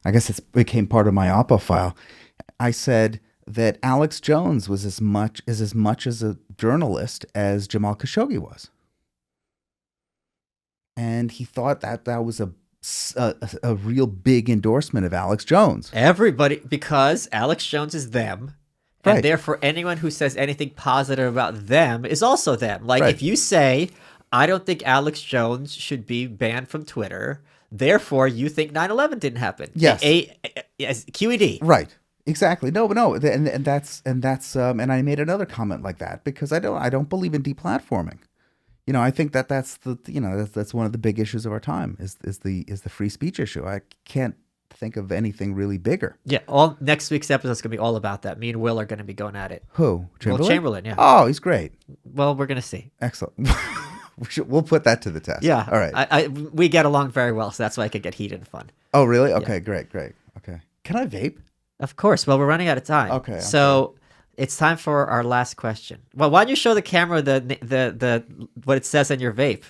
I guess it became part of my Oppa file. I said that Alex Jones was as much as a journalist as Jamal Khashoggi was. And he thought that was a real big endorsement of Alex Jones. Everybody, because Alex Jones is them, and therefore anyone who says anything positive about them is also them. Like if you say, I don't think Alex Jones should be banned from Twitter, therefore you think 9/11 didn't happen. Yes. QED. Right. Exactly. No, and that's and I made another comment like that because I don't believe in deplatforming. I think that's that's one of the big issues of our time is the free speech issue. I can't think of anything really bigger. Yeah, all next week's episode is going to be all about that. Me and Will are going to be going at it. Who? Chamberlain? Will Chamberlain, yeah. Oh, he's great. Well, we're going to see. Excellent. We'll put that to the test. Yeah. All right. We get along very well, so that's why I could get heated and fun. Oh, really? Okay, great. Okay. Can I vape? Of course. Well, we're running out of time. Okay. So it's time for our last question. Well, why don't you show the camera the what it says on your vape?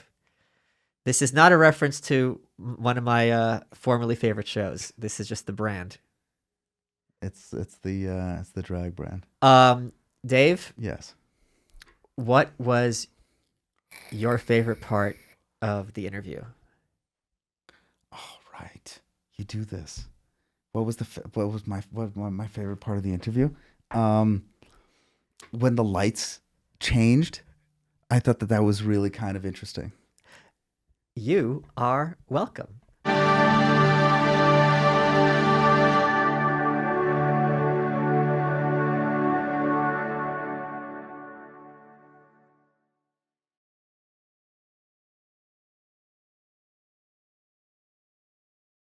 This is not a reference to one of my formerly favorite shows. This is just the brand. It's the drag brand. Dave, Yes. what was your favorite part of the interview? All right. You do this. What was my favorite part of the interview? Um, when the lights changed, I thought that was really kind of interesting. You are welcome.